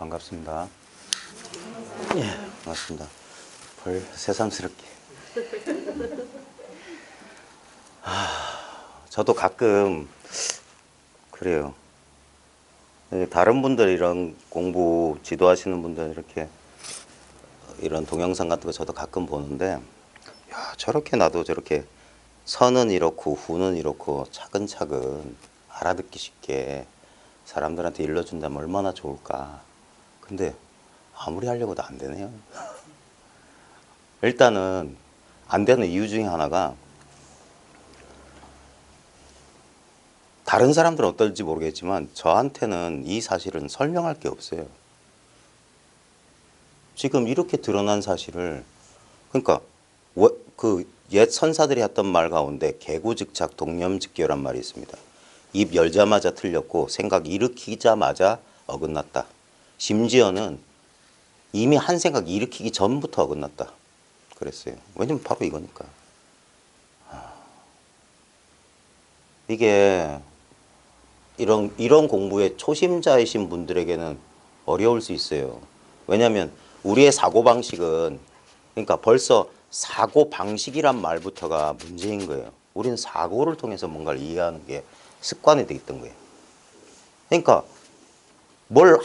반갑습니다. 예, 반갑습니다. 벌 새삼스럽게. 저도 가끔 그래요. 다른 분들 이런 공부 지도하시는 분들 이렇게 이런 동영상 같은 거 저도 가끔 보는데, 야, 저렇게 나도 저렇게 선은 이렇고 후는 이렇고 차근차근 알아듣기 쉽게 사람들한테 일러준다면 얼마나 좋을까. 근데 아무리 하려고도 안 되네요. 일단은 안 되는 이유 중에 하나가, 다른 사람들은 어떨지 모르겠지만 저한테는 이 사실은 설명할 게 없어요. 지금 이렇게 드러난 사실을, 그러니까 그 옛 선사들이 했던 말 가운데 개구즉작 동념즉교란 말이 있습니다. 입 열자마자 틀렸고 생각 일으키자마자 어긋났다. 심지어는 이미 한 생각 일으키기 전부터 어긋났다. 그랬어요. 왜냐면 바로 이거니까. 이게 이런 공부에 초심자이신 분들에게는 어려울 수 있어요. 왜냐하면 우리의 사고방식은, 그러니까 벌써 사고방식이란 말부터가 문제인 거예요. 우리는 사고를 통해서 뭔가를 이해하는 게 습관이 돼 있던 거예요. 그러니까 뭘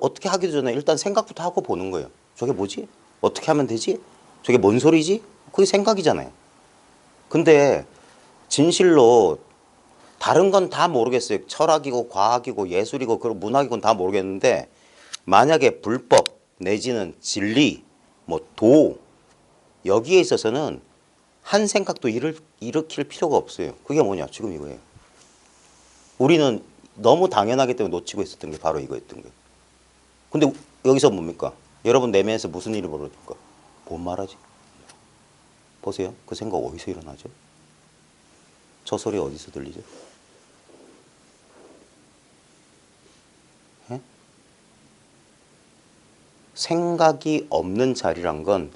어떻게 하기 전에 일단 생각부터 하고 보는 거예요. 저게 뭐지? 어떻게 하면 되지? 저게 뭔 소리지? 그게 생각이잖아요. 근데 진실로 다른 건 다 모르겠어요. 철학이고 과학이고 예술이고 그리고 문학이고 다 모르겠는데, 만약에 불법 내지는 진리, 뭐 도, 여기에 있어서는 한 생각도 일으킬 필요가 없어요. 그게 뭐냐? 지금 이거예요. 우리는 너무 당연하기 때문에 놓치고 있었던 게 바로 이거였던 거예요. 근데 여기서 뭡니까? 여러분 내면에서 무슨 일이 벌어질까? 뭔 말하지? 보세요. 그 생각 어디서 일어나죠? 저 소리 어디서 들리죠? 예? 생각이 없는 자리란 건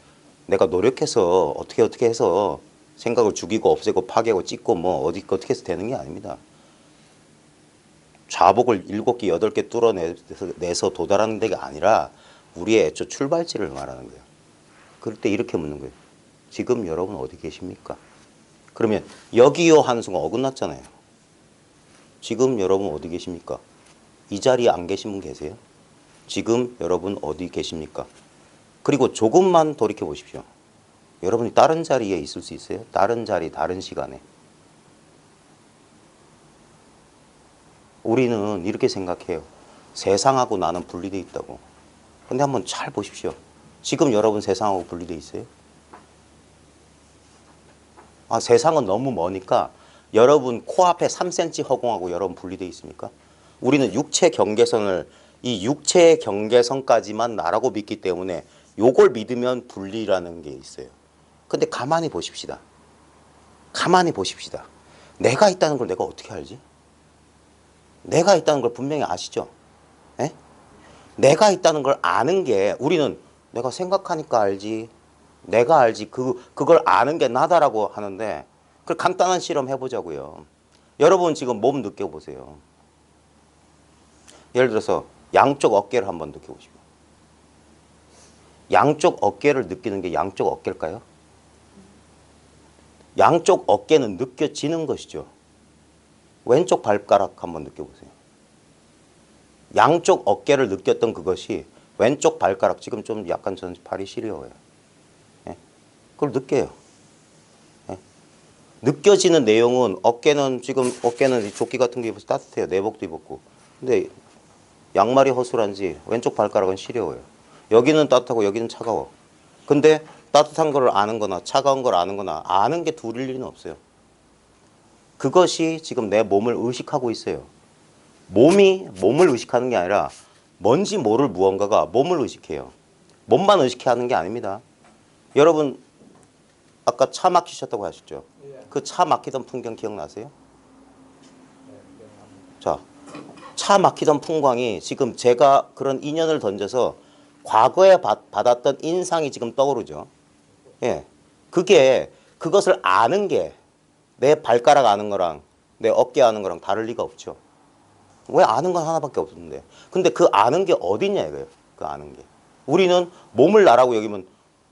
내가 노력해서 어떻게 해서 생각을 죽이고 없애고 파괴하고 찢고 뭐 어떻게 해서 되는 게 아닙니다. 좌복을 7개, 8개 뚫어내서 도달하는 데가 아니라 우리의 애초 출발지를 말하는 거예요. 그럴 때 이렇게 묻는 거예요. 지금 여러분 어디 계십니까? 그러면 여기요 하는 순간 어긋났잖아요. 지금 여러분 어디 계십니까? 이 자리에 안 계신 분 계세요? 지금 여러분 어디 계십니까? 그리고 조금만 돌이켜 보십시오. 여러분이 다른 자리에 있을 수 있어요? 다른 자리, 다른 시간에. 우리는 이렇게 생각해요. 세상하고 나는 분리되어 있다고. 근데 한번 잘 보십시오. 지금 여러분 세상하고 분리되어 있어요? 세상은 너무 머니까 여러분 코앞에 3cm 허공하고 여러분 분리되어 있습니까? 우리는 육체 경계선을, 이 육체의 경계선까지만 나라고 믿기 때문에 요걸 믿으면 분리라는 게 있어요. 근데 가만히 보십시다. 가만히 보십시다. 내가 있다는 걸 내가 어떻게 알지? 내가 있다는 걸 분명히 아시죠? 에? 내가 있다는 걸 아는 게, 우리는 내가 생각하니까 알지, 내가 알지, 그걸 아는 게 나다라고 하는데, 그 간단한 실험 해보자고요. 여러분 지금 몸 느껴보세요. 예를 들어서 양쪽 어깨를 한번 느껴보시고, 양쪽 어깨를 느끼는 게 양쪽 어깨일까요? 양쪽 어깨는 느껴지는 것이죠. 왼쪽 발가락 한번 느껴보세요. 양쪽 어깨를 느꼈던 그것이 왼쪽 발가락, 지금 좀 약간 저는 발이 시려워요. 예? 그걸 느껴요. 예? 느껴지는 내용은 어깨는 조끼 같은 거 입어서 따뜻해요. 내복도 입었고. 근데 양말이 허술한지 왼쪽 발가락은 시려워요. 여기는 따뜻하고 여기는 차가워. 근데 따뜻한 걸 아는 거나 차가운 걸 아는 거나 아는 게 둘일 리는 없어요. 그것이 지금 내 몸을 의식하고 있어요. 몸이 몸을 의식하는 게 아니라 뭔지 모를 무언가가 몸을 의식해요. 몸만 의식하는 게 아닙니다. 여러분 아까 차 막히셨다고 하셨죠? 그 차 막히던 풍경 기억나세요? 자, 차 막히던 풍광이 지금 제가 그런 인연을 던져서 과거에 받았던 인상이 지금 떠오르죠. 예, 그것을 아는 게 내 발가락 아는 거랑 내 어깨 아는 거랑 다를 리가 없죠. 왜 아는 건 하나밖에 없었는데. 근데 그 아는 게 어딨냐 이거예요. 그 아는 게. 우리는 몸을 나라고 여기면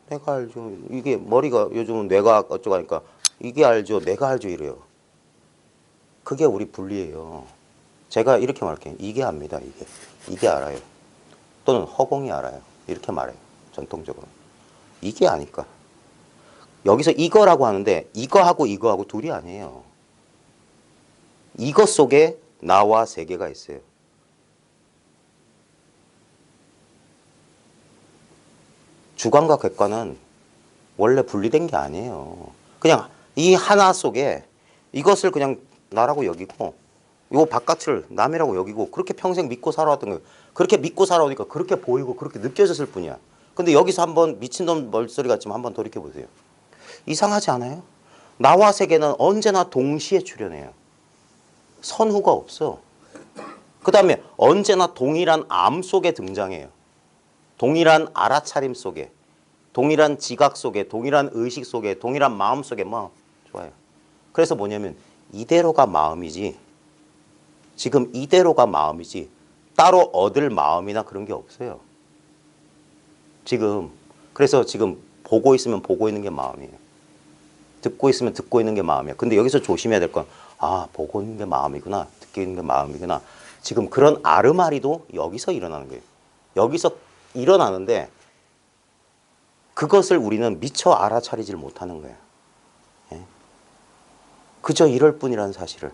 내가 알죠. 이게 머리가 요즘은 뇌가 어쩌고 하니까 이게 알죠. 내가 알죠 이래요. 그게 우리 분리예요. 제가 이렇게 말할게요. 이게 압니다. 이게. 이게 알아요. 또는 허공이 알아요. 이렇게 말해요. 전통적으로. 이게 아니까. 여기서 이거라고 하는데 이거하고 둘이 아니에요. 이것 속에 나와 세계가 있어요. 주관과 객관은 원래 분리된 게 아니에요. 그냥 이 하나 속에 이것을 그냥 나라고 여기고 요 바깥을 남이라고 여기고 그렇게 평생 믿고 살아왔던 거예요. 그렇게 믿고 살아오니까 그렇게 보이고 그렇게 느껴졌을 뿐이야. 근데 여기서 한번 미친놈 멀소리 같지만 한번 돌이켜보세요. 이상하지 않아요? 나와 세계는 언제나 동시에 출현해요. 선후가 없어. 그 다음에 언제나 동일한 암 속에 등장해요. 동일한 알아차림 속에, 동일한 지각 속에, 동일한 의식 속에, 동일한 마음 속에 뭐 좋아요. 그래서 뭐냐면 이대로가 마음이지, 지금 이대로가 마음이지 따로 얻을 마음이나 그런 게 없어요. 지금 그래서 지금 보고 있으면 보고 있는 게 마음이에요. 듣고 있으면 듣고 있는 게 마음이야. 근데 여기서 조심해야 될 건, 아, 보고 있는 게 마음이구나. 듣고 있는 게 마음이구나. 지금 그런 아르마리도 여기서 일어나는 거예요. 여기서 일어나는데 그것을 우리는 미처 알아차리질 못하는 거예요. 예? 그저 이럴 뿐이라는 사실을.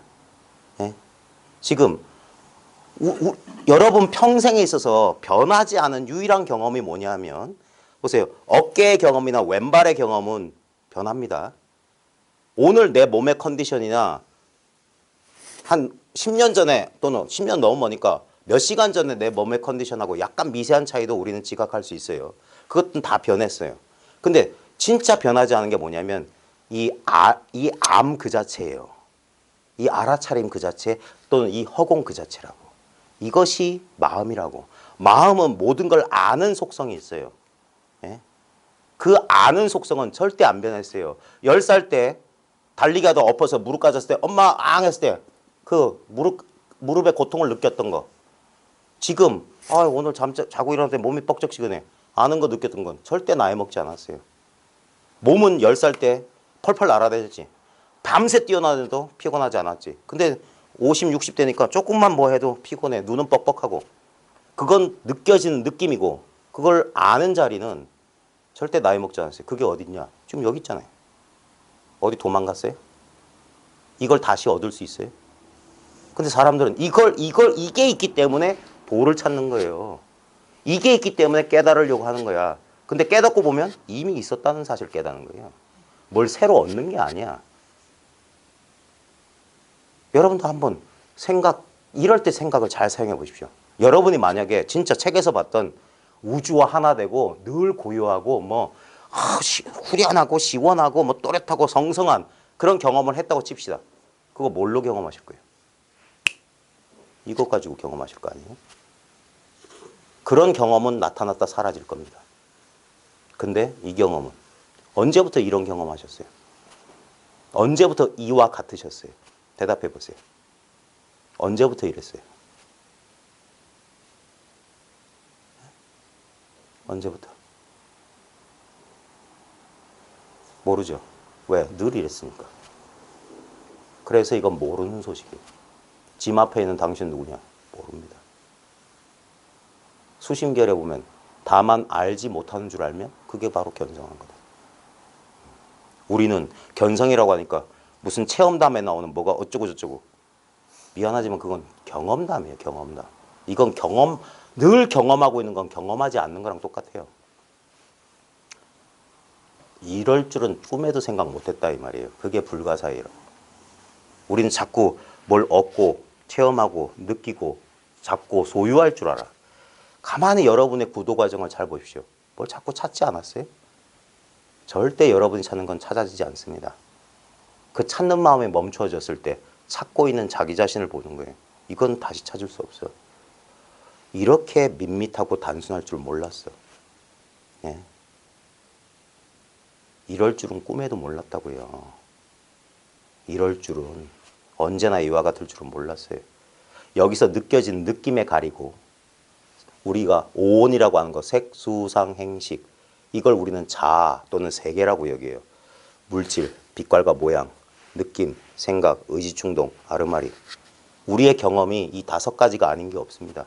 예? 지금 여러분 평생에 있어서 변하지 않은 유일한 경험이 뭐냐면 보세요. 어깨의 경험이나 왼발의 경험은 변합니다. 오늘 내 몸의 컨디션이나 한 10년 전에 또는 10년 넘으니까 몇 시간 전에 내 몸의 컨디션하고 약간 미세한 차이도 우리는 지각할 수 있어요. 그것은 다 변했어요. 근데 진짜 변하지 않은 게 뭐냐면 이 암 그 자체예요. 이 알아차림 그 자체 또는 이 허공 그 자체라고. 이것이 마음이라고. 마음은 모든 걸 아는 속성이 있어요. 예? 그 아는 속성은 절대 안 변했어요. 10살 때 달리기 하다 엎어서 무릎 까졌을 때 엄마 앙 했을 때 그 무릎의 고통을 느꼈던 거. 지금 아 오늘 자고 일어났을 때 몸이 뻑적지근해. 아는 거 느꼈던 건 절대 나이 먹지 않았어요. 몸은 10살 때 펄펄 날아다녔지. 밤새 뛰어나도 피곤하지 않았지. 근데 50, 60 되니까 조금만 뭐 해도 피곤해. 눈은 뻑뻑하고. 그건 느껴지는 느낌이고 그걸 아는 자리는 절대 나이 먹지 않았어요. 그게 어딨냐? 지금 여기 있잖아요. 어디 도망갔어요? 이걸 다시 얻을 수 있어요? 근데 사람들은 이게 있기 때문에 도를 찾는 거예요. 이게 있기 때문에 깨달으려고 하는 거야. 근데 깨닫고 보면 이미 있었다는 사실을 깨닫는 거예요. 뭘 새로 얻는 게 아니야. 여러분도 한번 이럴 때 생각을 잘 사용해 보십시오. 여러분이 만약에 진짜 책에서 봤던 우주와 하나 되고 늘 고요하고 뭐 후련하고 시원하고 뭐 또렷하고 성성한 그런 경험을 했다고 칩시다. 그거 뭘로 경험하실 거예요? 이것 가지고 경험하실 거 아니에요? 그런 경험은 나타났다 사라질 겁니다. 근데 이 경험은 언제부터 이런 경험하셨어요? 언제부터 이와 같으셨어요? 대답해 보세요. 언제부터 이랬어요? 언제부터? 모르죠. 왜? 늘 이랬으니까. 그래서 이건 모르는 소식이에요. 짐 앞에 있는 당신 누구냐? 모릅니다. 수심결에 보면 다만 알지 못하는 줄 알면 그게 바로 견성한 거다. 우리는 견성이라고 하니까 무슨 체험담에 나오는 뭐가 어쩌고 저쩌고. 미안하지만 그건 경험담이에요. 경험담. 이건 늘 경험하고 있는 건 경험하지 않는 거랑 똑같아요. 이럴 줄은 꿈에도 생각 못했다 이 말이에요. 그게 불가사의라고. 우리는 자꾸 뭘 얻고 체험하고 느끼고 잡고 소유할 줄 알아. 가만히 여러분의 구도 과정을 잘 보십시오. 뭘 자꾸 찾지 않았어요? 절대 여러분이 찾는 건 찾아지지 않습니다. 그 찾는 마음이 멈춰졌을 때 찾고 있는 자기 자신을 보는 거예요. 이건 다시 찾을 수 없어. 이렇게 밋밋하고 단순할 줄 몰랐어. 예. 이럴 줄은 꿈에도 몰랐다고요. 이럴 줄은 언제나 이와 같을 줄은 몰랐어요. 여기서 느껴지는 느낌에 가리고 우리가 오온이라고 하는 거 색수상 행식 이걸 우리는 자아 또는 세계라고 여겨요. 물질, 빛깔과 모양, 느낌, 생각, 의지충동, 아르마리 우리의 경험이 이 5가지가 아닌 게 없습니다.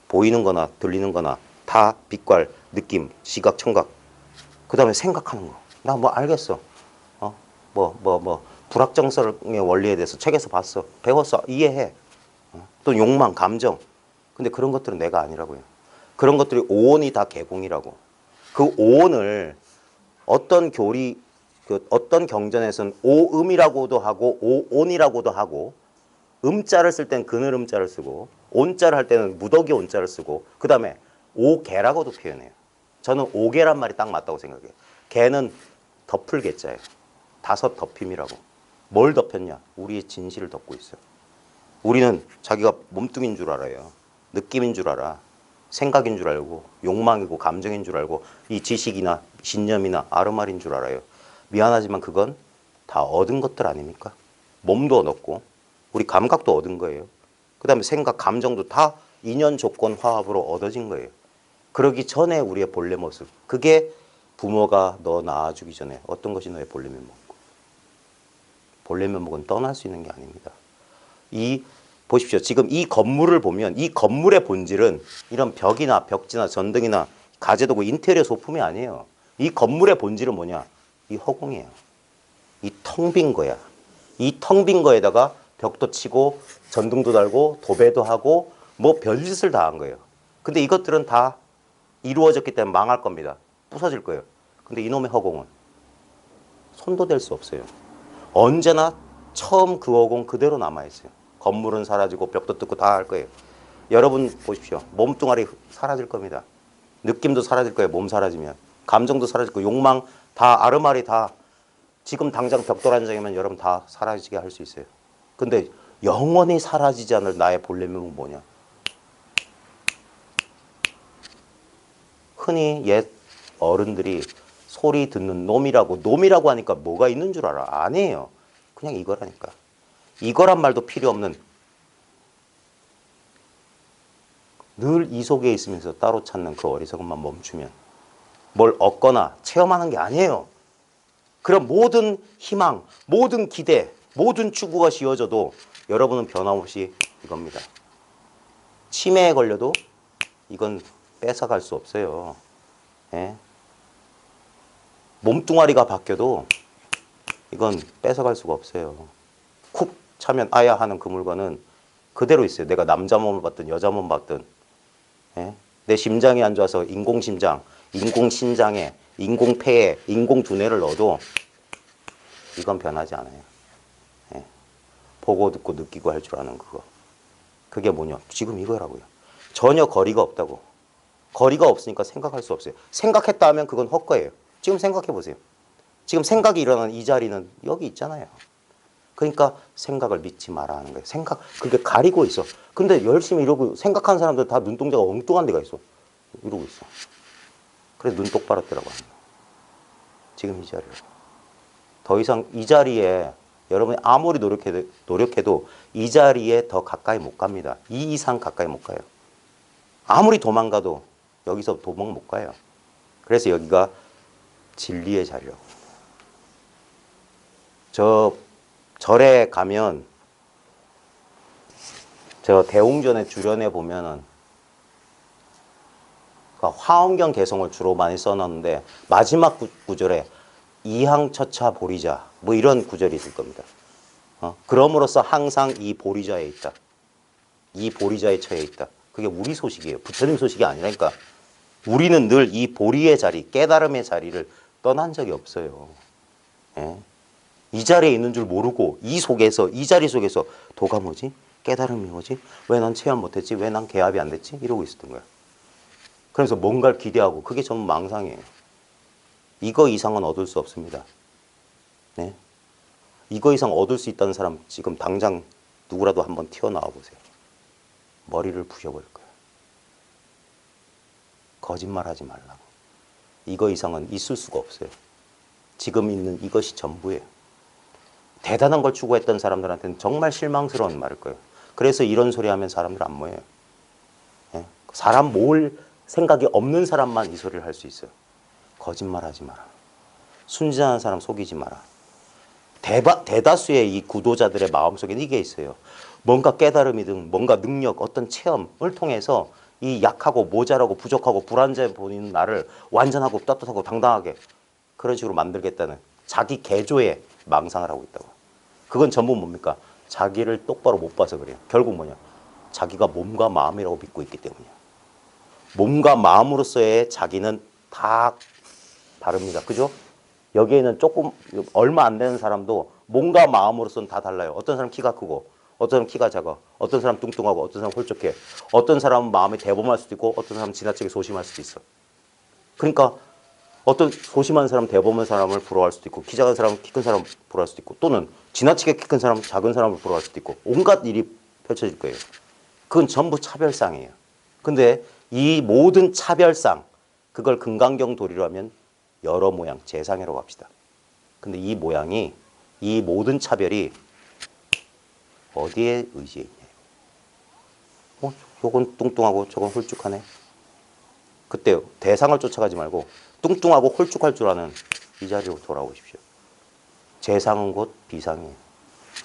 보이는 거나 들리는 거나 다 빛깔, 느낌, 시각, 청각 그 다음에 생각하는 거. 나 뭐 알겠어. 불확정성의 원리에 대해서 책에서 봤어. 배웠어. 이해해. 또 욕망, 감정. 근데 그런 것들은 내가 아니라고요. 그런 것들이 오온이 다 개공이라고. 그 오온을 어떤 어떤 경전에서는 오음이라고도 하고 오온이라고도 하고 음자를 쓸 때는 그늘 음자를 쓰고 온자를 할 때는 무더기 온자를 쓰고 그 다음에 오개라고도 표현해요. 저는 오개란 말이 딱 맞다고 생각해요. 개는 덮을 개자예요. 5 덮임이라고. 뭘 덮였냐? 우리의 진실을 덮고 있어요. 우리는 자기가 몸뚱인 줄 알아요. 느낌인 줄 알아. 생각인 줄 알고 욕망이고 감정인 줄 알고 이 지식이나 신념이나 아르말인 줄 알아요. 미안하지만 그건 다 얻은 것들 아닙니까? 몸도 얻었고 우리 감각도 얻은 거예요. 그 다음에 생각, 감정도 다 인연, 조건, 화합으로 얻어진 거예요. 그러기 전에 우리의 본래 모습. 그게 부모가 너 낳아주기 전에 어떤 것이 너의 본래 면목이고 본래 면목은 떠날 수 있는 게 아닙니다. 보십시오. 지금 이 건물을 보면 이 건물의 본질은 이런 벽이나 벽지나 전등이나 가재도구 인테리어 소품이 아니에요. 이 건물의 본질은 뭐냐? 이 허공이에요. 이 텅 빈 거야. 이 텅 빈 거에다가 벽도 치고 전등도 달고 도배도 하고 뭐 별짓을 다 한 거예요. 근데 이것들은 다 이루어졌기 때문에 망할 겁니다. 부서질 거예요. 근데 이놈의 허공은 손도 댈 수 없어요. 언제나 처음 그 허공 그대로 남아있어요. 건물은 사라지고 벽도 뜯고 다 할 거예요. 여러분 보십시오. 몸뚱아리 사라질 겁니다. 느낌도 사라질 거예요. 몸 사라지면. 감정도 사라질 거예요. 욕망 다 아르마리 다 지금 당장 벽돌 한 장이면 여러분 다 사라지게 할 수 있어요. 근데 영원히 사라지지 않을 나의 본래 면목은 뭐냐? 흔히 옛 어른들이 소리 듣는 놈이라고 하니까 뭐가 있는 줄 알아? 아니에요. 그냥 이거라니까. 이거란 말도 필요 없는 늘 이 속에 있으면서 따로 찾는 그 어리석음만 멈추면 뭘 얻거나 체험하는 게 아니에요. 그럼 모든 희망, 모든 기대, 모든 추구가 씌워져도 여러분은 변함없이 이겁니다. 치매에 걸려도 이건 뺏어갈 수 없어요. 예? 몸뚱아리가 바뀌어도 이건 뺏어갈 수가 없어요. 쿡 차면 아야 하는 그 물건은 그대로 있어요. 내가 남자 몸을 받든 여자 몸을 받든. 예? 내 심장이 안 좋아서 인공심장, 인공신장에, 인공폐에, 인공두뇌를 넣어도 이건 변하지 않아요. 예? 보고 듣고 느끼고 할 줄 아는 그거. 그게 뭐냐? 지금 이거라고요. 전혀 거리가 없다고. 거리가 없으니까 생각할 수 없어요. 생각했다 하면 그건 헛거예요. 지금 생각해 보세요. 지금 생각이 일어나는 이 자리는 여기 있잖아요. 그러니까 생각을 믿지 마라 하는 거예요. 그게 가리고 있어. 근데 열심히 이러고 생각하는 사람들 다 눈동자가 엉뚱한 데가 있어. 이러고 있어. 그래서 눈 똑바로 뜨라고 합니다. 지금 이 자리로. 더 이상 이 자리에 여러분이 아무리 노력해도 이 자리에 더 가까이 못 갑니다. 이 이상 가까이 못 가요. 아무리 도망가도 여기서 도망 못 가요. 그래서 여기가 진리의 자리라고. 저 절에 가면 저 대웅전의 주련에 보면은 화엄경 개성을 주로 많이 써놨는데 마지막 구절에 이항처차 보리자 뭐 이런 구절이 있을 겁니다. 그럼으로써 항상 이 보리자에 있다. 이 보리자에 처해 있다. 그게 우리 소식이에요. 부처님 소식이 아니라니까. 우리는 늘 이 보리의 자리, 깨달음의 자리를 떠난 적이 없어요. 예? 이 자리에 있는 줄 모르고 이 자리 속에서 도가 뭐지? 깨달음이 뭐지? 왜 난 체험 못했지? 왜 난 개합이 안 됐지? 이러고 있었던 거야. 그래서 뭔가를 기대하고 그게 전부 망상이에요. 이거 이상은 얻을 수 없습니다. 네? 이거 이상 얻을 수 있다는 사람 지금 당장 누구라도 한번 튀어나와 보세요. 머리를 부셔버릴 거예요. 거짓말하지 말라고. 이거 이상은 있을 수가 없어요. 지금 있는 이것이 전부예요. 대단한 걸 추구했던 사람들한테는 정말 실망스러운 말일 거예요. 그래서 이런 소리 하면 사람들 안 모여요. 예? 사람 모을 생각이 없는 사람만 이 소리를 할 수 있어요. 거짓말하지 마라. 순진한 사람 속이지 마라. 대다수의 이 구도자들의 마음속에는 이게 있어요. 뭔가 깨달음이든 뭔가 능력, 어떤 체험을 통해서 이 약하고 모자라고 부족하고 불완전해 보이는 나를 완전하고 떳떳하고 당당하게 그런 식으로 만들겠다는 자기 개조의 망상을 하고 있다고. 그건 전부 뭡니까? 자기를 똑바로 못 봐서 그래요. 결국 뭐냐? 자기가 몸과 마음이라고 믿고 있기 때문이야. 몸과 마음으로서의 자기는 다 다릅니다. 그죠? 여기에는 조금 얼마 안 되는 사람도 몸과 마음으로서는 다 달라요. 어떤 사람 키가 크고 어떤 사람 키가 작아. 어떤 사람 뚱뚱하고 어떤 사람 홀쭉해. 어떤 사람은 마음이 대범할 수도 있고 어떤 사람은 지나치게 소심할 수도 있어. 그러니까 어떤 소심한 사람, 대범한 사람을 부러워할 수도 있고 키 작은 사람, 키 큰 사람 부러워할 수도 있고 또는 지나치게 키 큰 사람, 작은 사람을 부러워할 수도 있고 온갖 일이 펼쳐질 거예요. 그건 전부 차별상이에요. 근데 이 모든 차별상 그걸 금강경 도리로 하면 여러 모양, 재상이라고 합시다. 근데 이 모양이 이 모든 차별이 어디에 의지해 있냐. 요건 뚱뚱하고 저건 홀쭉하네. 그때 대상을 쫓아가지 말고 뚱뚱하고 홀쭉할 줄 아는 이 자리로 돌아오십시오. 재상은 곧 비상이에요.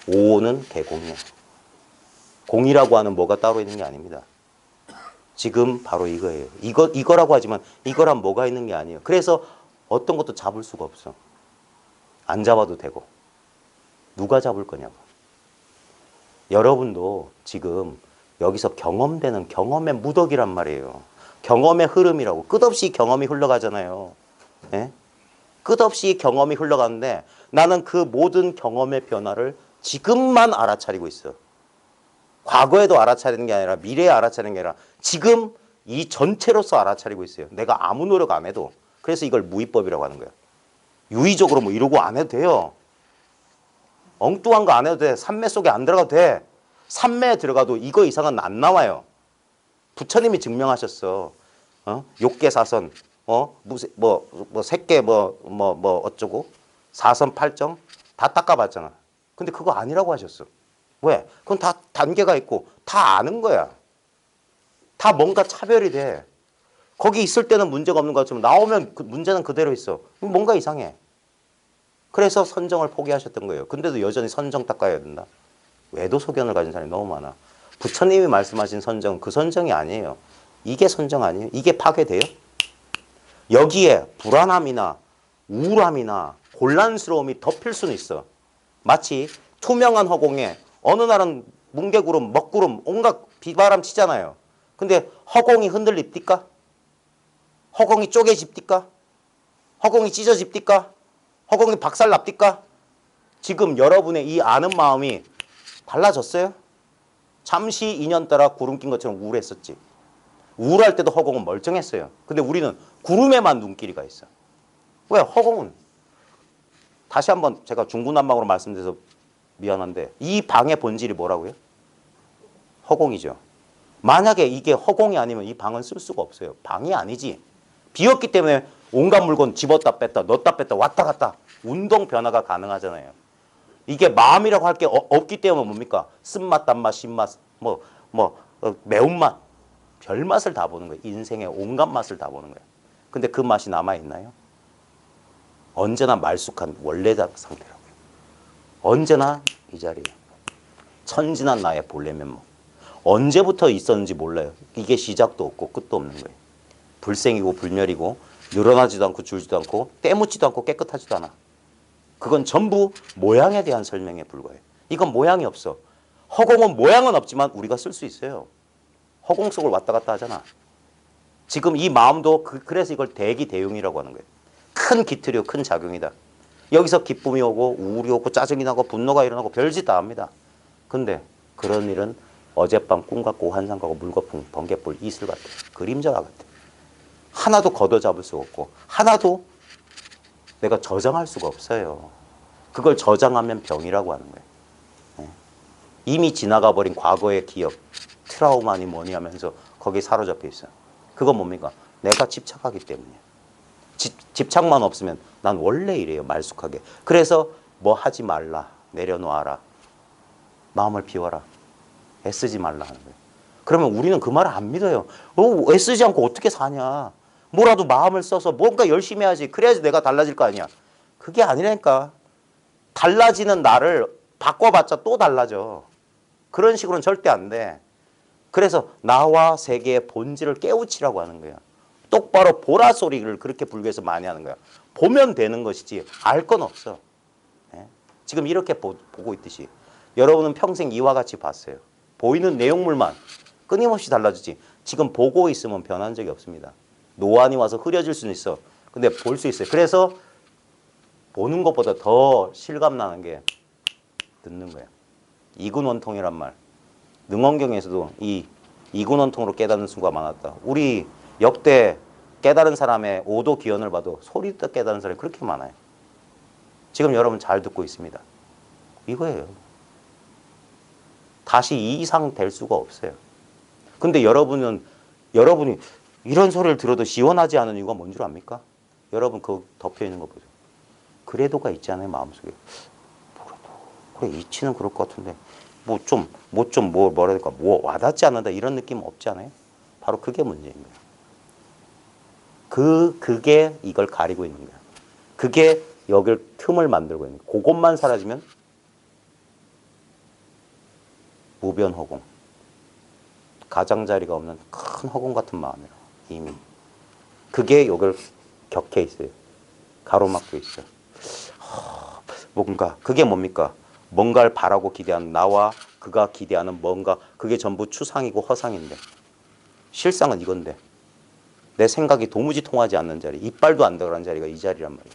오는 개공이에요. 공이라고 하는 뭐가 따로 있는 게 아닙니다. 지금 바로 이거예요. 이거라고 하지만 이거란 뭐가 있는 게 아니에요. 그래서 어떤 것도 잡을 수가 없어. 안 잡아도 되고. 누가 잡을 거냐고. 여러분도 지금 여기서 경험되는 경험의 무덕이란 말이에요. 경험의 흐름이라고. 끝없이 경험이 흘러가잖아요. 예? 끝없이 경험이 흘러가는데 나는 그 모든 경험의 변화를 지금만 알아차리고 있어. 과거에도 알아차리는 게 아니라 미래에 알아차리는 게 아니라 지금 이 전체로서 알아차리고 있어요. 내가 아무 노력 안 해도. 그래서 이걸 무위법이라고 하는 거예요. 유의적으로 뭐 이러고 안 해도 돼요. 엉뚱한 거 안 해도 돼. 산매 속에 안 들어가도 돼. 산매에 들어가도 이거 이상은 안 나와요. 부처님이 증명하셨어. 욕계사선, 색계 어쩌고, 사선 팔정 다 닦아봤잖아. 근데 그거 아니라고 하셨어. 왜? 그건 다 단계가 있고 다 아는 거야. 다 뭔가 차별이 돼. 거기 있을 때는 문제가 없는 것처럼 나오면 그 문제는 그대로 있어. 뭔가 이상해. 그래서 선정을 포기하셨던 거예요. 근데도 여전히 선정 닦아야 된다. 외도 소견을 가진 사람이 너무 많아. 부처님이 말씀하신 선정, 그 선정이 아니에요. 이게 선정 아니에요? 이게 파괴돼요? 여기에 불안함이나 우울함이나 곤란스러움이 덮일 수는 있어. 마치 투명한 허공에 어느 날은 뭉게구름, 먹구름, 온갖 비바람 치잖아요. 근데 허공이 흔들립니까? 허공이 쪼개집니까? 허공이 찢어집니까? 허공이 박살납니까? 지금 여러분의 이 아는 마음이 달라졌어요? 잠시 인연 따라 구름 낀 것처럼 우울했었지. 우울할 때도 허공은 멀쩡했어요. 근데 우리는 구름에만 눈길이가 있어. 왜? 허공은. 다시 한번 제가 중구난방으로 말씀드려서 미안한데 이 방의 본질이 뭐라고요? 허공이죠. 만약에 이게 허공이 아니면 이 방은 쓸 수가 없어요. 방이 아니지. 비었기 때문에 온갖 물건 집었다 뺐다 넣었다 뺐다 왔다 갔다 운동 변화가 가능하잖아요. 이게 마음이라고 할 게 없기 때문에 뭡니까? 쓴맛, 단맛, 신맛, 매운맛, 별맛을 다 보는 거예요. 인생의 온갖 맛을 다 보는 거예요. 근데 그 맛이 남아있나요? 언제나 말쑥한 원래 상태라고요. 언제나 이 자리에 천진한 나의 본래 면목. 언제부터 있었는지 몰라요. 이게 시작도 없고 끝도 없는 거예요. 불생이고 불멸이고 늘어나지도 않고 줄지도 않고 때묻지도 않고 깨끗하지도 않아. 그건 전부 모양에 대한 설명에 불과해요. 이건 모양이 없어. 허공은 모양은 없지만 우리가 쓸 수 있어요. 허공 속을 왔다 갔다 하잖아. 지금 이 마음도 그래서 이걸 대기대용이라고 하는 거예요. 큰 기틀이요, 큰 작용이다. 여기서 기쁨이 오고 우울이 오고 짜증이 나고 분노가 일어나고 별짓 다 합니다. 근데 그런 일은 어젯밤 꿈 같고 환상 같고 물거품, 번개불, 이슬 같아. 그림자와 같아. 하나도 걷어잡을 수 없고 하나도 내가 저장할 수가 없어요. 그걸 저장하면 병이라고 하는 거예요. 이미 지나가 버린 과거의 기억, 트라우마니 뭐니 하면서 거기에 사로잡혀 있어요. 그건 뭡니까? 내가 집착하기 때문이에요. 집착만 없으면 난 원래 이래요. 말쑥하게. 그래서 뭐 하지 말라. 내려놓아라. 마음을 비워라. 애쓰지 말라 하는 거예요. 그러면 우리는 그 말을 안 믿어요. 애쓰지 않고 어떻게 사냐. 뭐라도 마음을 써서 뭔가 열심히 해야지. 그래야지 내가 달라질 거 아니야. 그게 아니라니까. 달라지는 나를 바꿔봤자 또 달라져. 그런 식으로는 절대 안 돼. 그래서 나와 세계의 본질을 깨우치라고 하는 거야. 똑바로 보라 소리를 그렇게 불교에서 많이 하는 거야. 보면 되는 것이지 알 건 없어. 예? 지금 이렇게 보고 있듯이 여러분은 평생 이와 같이 봤어요. 보이는 내용물만 끊임없이 달라지지. 지금 보고 있으면 변한 적이 없습니다. 노안이 와서 흐려질 수는 있어. 근데 볼 수 있어요. 그래서 보는 것보다 더 실감나는 게 듣는 거예요. 이군원통이란 말. 능원경에서도 이 이군원통으로 깨닫는 수가 많았다. 우리 역대 깨달은 사람의 오도 기원을 봐도 소리 듣다 깨달은 사람이 그렇게 많아요. 지금 여러분 잘 듣고 있습니다. 이거예요. 다시 이 이상 될 수가 없어요. 근데 여러분이 이런 소리를 들어도 시원하지 않은 이유가 뭔 줄 압니까? 여러분 그 덮여 있는 거 보죠. 그래도가 있잖아요, 마음속에. 그래, 이치는 그럴 것 같은데 뭐라 할까, 뭐 와닿지 않는다 이런 느낌 없지 않아요? 바로 그게 문제인 거예요. 그게 이걸 가리고 있는 거야. 그게 여길 틈을 만들고 있는 거야. 그것만 사라지면 무변허공. 가장자리가 없는 큰 허공 같은 마음이라 이미. 그게 여길 격해 있어요. 가로막고 있어요. 뭔가 그게 뭡니까? 뭔가를 바라고 기대하는 나와 그가 기대하는 뭔가, 그게 전부 추상이고 허상인데 실상은 이건데 내 생각이 도무지 통하지 않는 자리, 이빨도 안 들어가는 자리가 이 자리란 말이에요.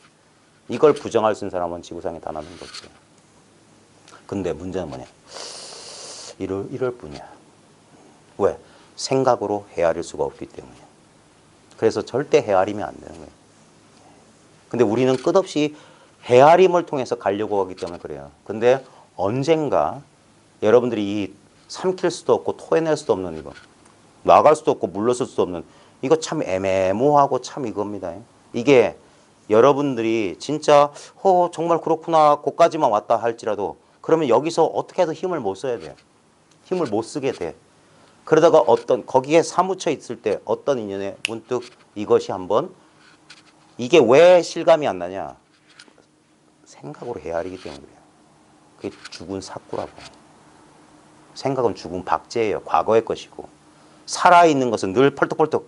이걸 부정할 수 있는 사람은 지구상에 단 한 명도 없어요. 근데 문제는 뭐냐? 이럴 뿐이야. 왜? 생각으로 헤아릴 수가 없기 때문이야. 그래서 절대 헤아리면 안 되는 거예요. 근데 우리는 끝없이 헤아림을 통해서 가려고 하기 때문에 그래요. 근데 언젠가 여러분들이 이 삼킬 수도 없고 토해낼 수도 없는 이거, 나갈 수도 없고 물러설 수도 없는 이거 참 애매모호하고 참 이겁니다. 이게 여러분들이 진짜 정말 그렇구나 거기까지만 왔다 할지라도 그러면 여기서 어떻게 해서 힘을 못 써야 돼요. 힘을 못 쓰게 돼. 그러다가 거기에 사무쳐 있을 때 어떤 인연에 문득 이것이 한번, 이게 왜 실감이 안 나냐? 생각으로 헤아리기 때문에 그래요. 그게 죽은 사꾸라고. 생각은 죽은 박제예요. 과거의 것이고. 살아있는 것은 늘 펄떡펄떡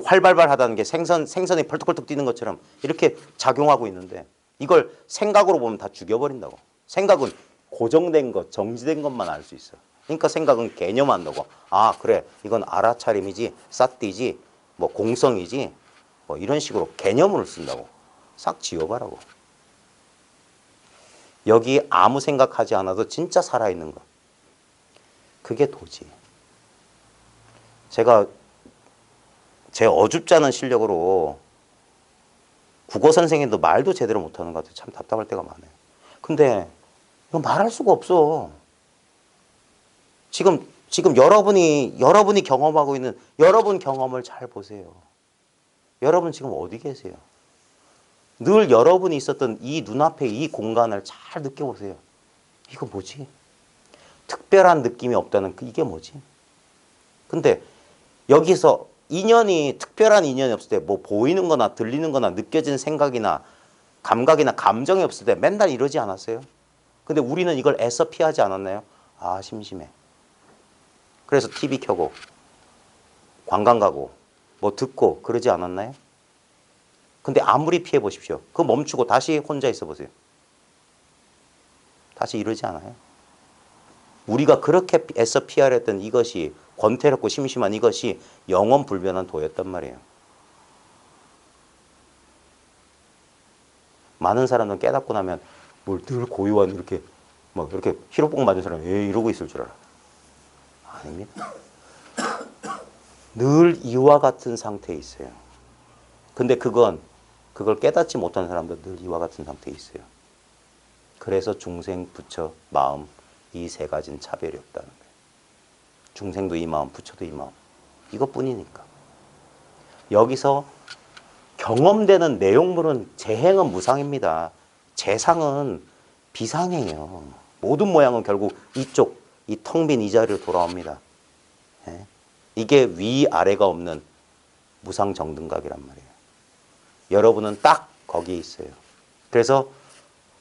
활발발하다는 게 생선이 펄떡펄떡 뛰는 것처럼 이렇게 작용하고 있는데 이걸 생각으로 보면 다 죽여버린다고. 생각은 고정된 것, 정지된 것만 알 수 있어. 그러니까 생각은 개념한다고. 아 그래, 이건 알아차림이지, 쌌띠지, 뭐 공성이지, 뭐 이런 식으로 개념을 쓴다고. 싹 지워봐라고. 여기 아무 생각하지 않아도 진짜 살아있는 것. 그게 도지. 제가 제 어줍지 않은 실력으로 국어 선생님도 말도 제대로 못하는 것 같아요. 참 답답할 때가 많아요. 근데 이거 말할 수가 없어. 지금 여러분이 경험하고 있는 여러분 경험을 잘 보세요. 여러분 지금 어디 계세요? 늘 여러분이 있었던 이 눈앞에 이 공간을 잘 느껴보세요. 이거 뭐지? 특별한 느낌이 없다는 이게 뭐지? 근데 여기서 특별한 인연이 없을 때 뭐 보이는 거나 들리는 거나 느껴지는 생각이나 감각이나 감정이 없을 때 맨날 이러지 않았어요? 근데 우리는 이걸 애써 피하지 않았나요? 아 심심해. 그래서 TV 켜고 관광 가고 뭐 듣고 그러지 않았나요? 근데 아무리 피해 보십시오. 그거 멈추고 다시 혼자 있어 보세요. 다시 이러지 않아요? 우리가 그렇게 애써 피하려 했던 이것이, 권태롭고 심심한 이것이 영원 불변한 도였단 말이에요. 많은 사람들은 깨닫고 나면 뭘 늘 고요한 이렇게 히로뽕 맞은 사람이 이러고 있을 줄 알아. 아닙니다. 늘 이와 같은 상태에 있어요. 근데 그걸 깨닫지 못하는 사람도 늘 이와 같은 상태에 있어요. 그래서 중생, 부처, 마음 이 세 가지는 차별이 없다는 거예요. 중생도 이 마음, 부처도 이 마음. 이것뿐이니까. 여기서 경험되는 내용물은 재행은 무상입니다. 재상은 비상이에요. 모든 모양은 결국 이쪽 이 텅 빈 이 자리로 돌아옵니다. 예? 이게 위아래가 없는 무상정등각이란 말이에요. 여러분은 딱 거기에 있어요. 그래서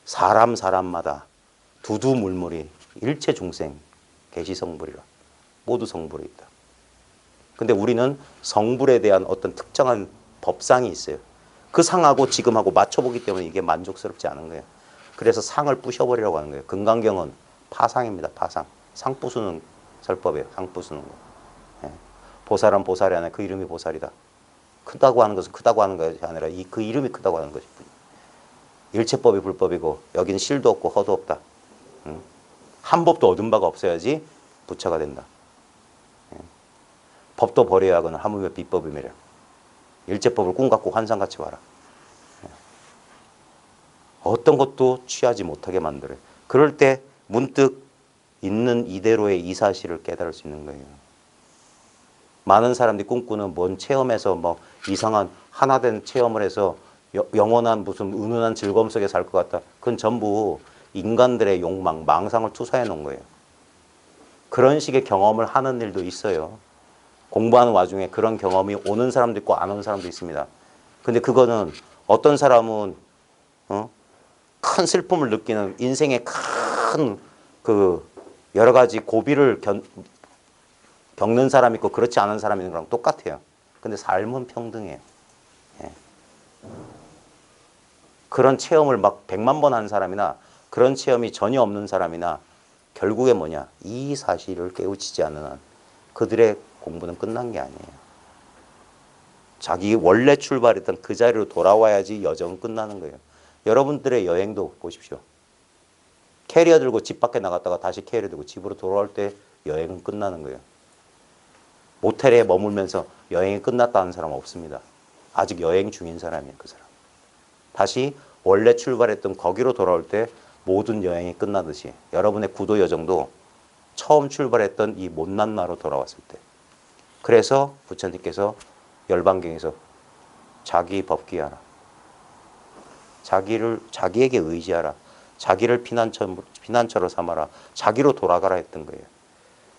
사람마다 두두물물이 일체 중생 계시성불이라 모두 성불에 있다. 근데 우리는 성불에 대한 어떤 특정한 법상이 있어요. 그 상하고 지금하고 맞춰보기 때문에 이게 만족스럽지 않은 거예요. 그래서 상을 부셔버리라고 하는 거예요. 금강경은 파상입니다. 파상. 상 부수는 설법이에요. 상 부수는 거. 예. 보살은 보살이 아니라 그 이름이 보살이다. 크다고 하는 것은 크다고 하는 것이 아니라 그 이름이 크다고 하는 것이 일체법이 불법이고 여기는 실도 없고 허도 없다. 한 법도 얻은 바가 없어야지 부처가 된다. 예. 법도 버려야 하거나 하물며 비법이매라. 일체법을 꿈 같고 환상같이 봐라. 예. 어떤 것도 취하지 못하게 만들어요. 그럴 때 문득 있는 이대로의 이 사실을 깨달을 수 있는 거예요. 많은 사람들이 꿈꾸는 뭔 체험에서 뭐 이상한 하나된 체험을 해서 영원한 무슨 은은한 즐거움 속에 살 것 같다. 그건 전부 인간들의 욕망, 망상을 투사해 놓은 거예요. 그런 식의 경험을 하는 일도 있어요. 공부하는 와중에 그런 경험이 오는 사람도 있고 안 오는 사람도 있습니다. 근데 그거는 어떤 사람은 큰 슬픔을 느끼는 인생의 큰 그 여러 가지 고비를 겪는 사람이 있고 그렇지 않은 사람이 있는 거랑 똑같아요. 근데 삶은 평등해요. 예. 그런 체험을 막 100만 번 한 사람이나 그런 체험이 전혀 없는 사람이나 결국에 뭐냐? 이 사실을 깨우치지 않는 한 그들의 공부는 끝난 게 아니에요. 자기 원래 출발했던 그 자리로 돌아와야지 여정은 끝나는 거예요. 여러분들의 여행도 보십시오. 캐리어 들고 집 밖에 나갔다가 다시 캐리어 들고 집으로 돌아올 때 여행은 끝나는 거예요. 모텔에 머물면서 여행이 끝났다는 사람 없습니다. 아직 여행 중인 사람이에요. 그 사람. 다시 원래 출발했던 거기로 돌아올 때 모든 여행이 끝나듯이 여러분의 구도 여정도 처음 출발했던 이 못난 나로 돌아왔을 때. 그래서 부처님께서 열반경에서 자기 법기하라. 자기에게 의지하라. 자기를 피난처로 삼아라. 자기로 돌아가라 했던 거예요.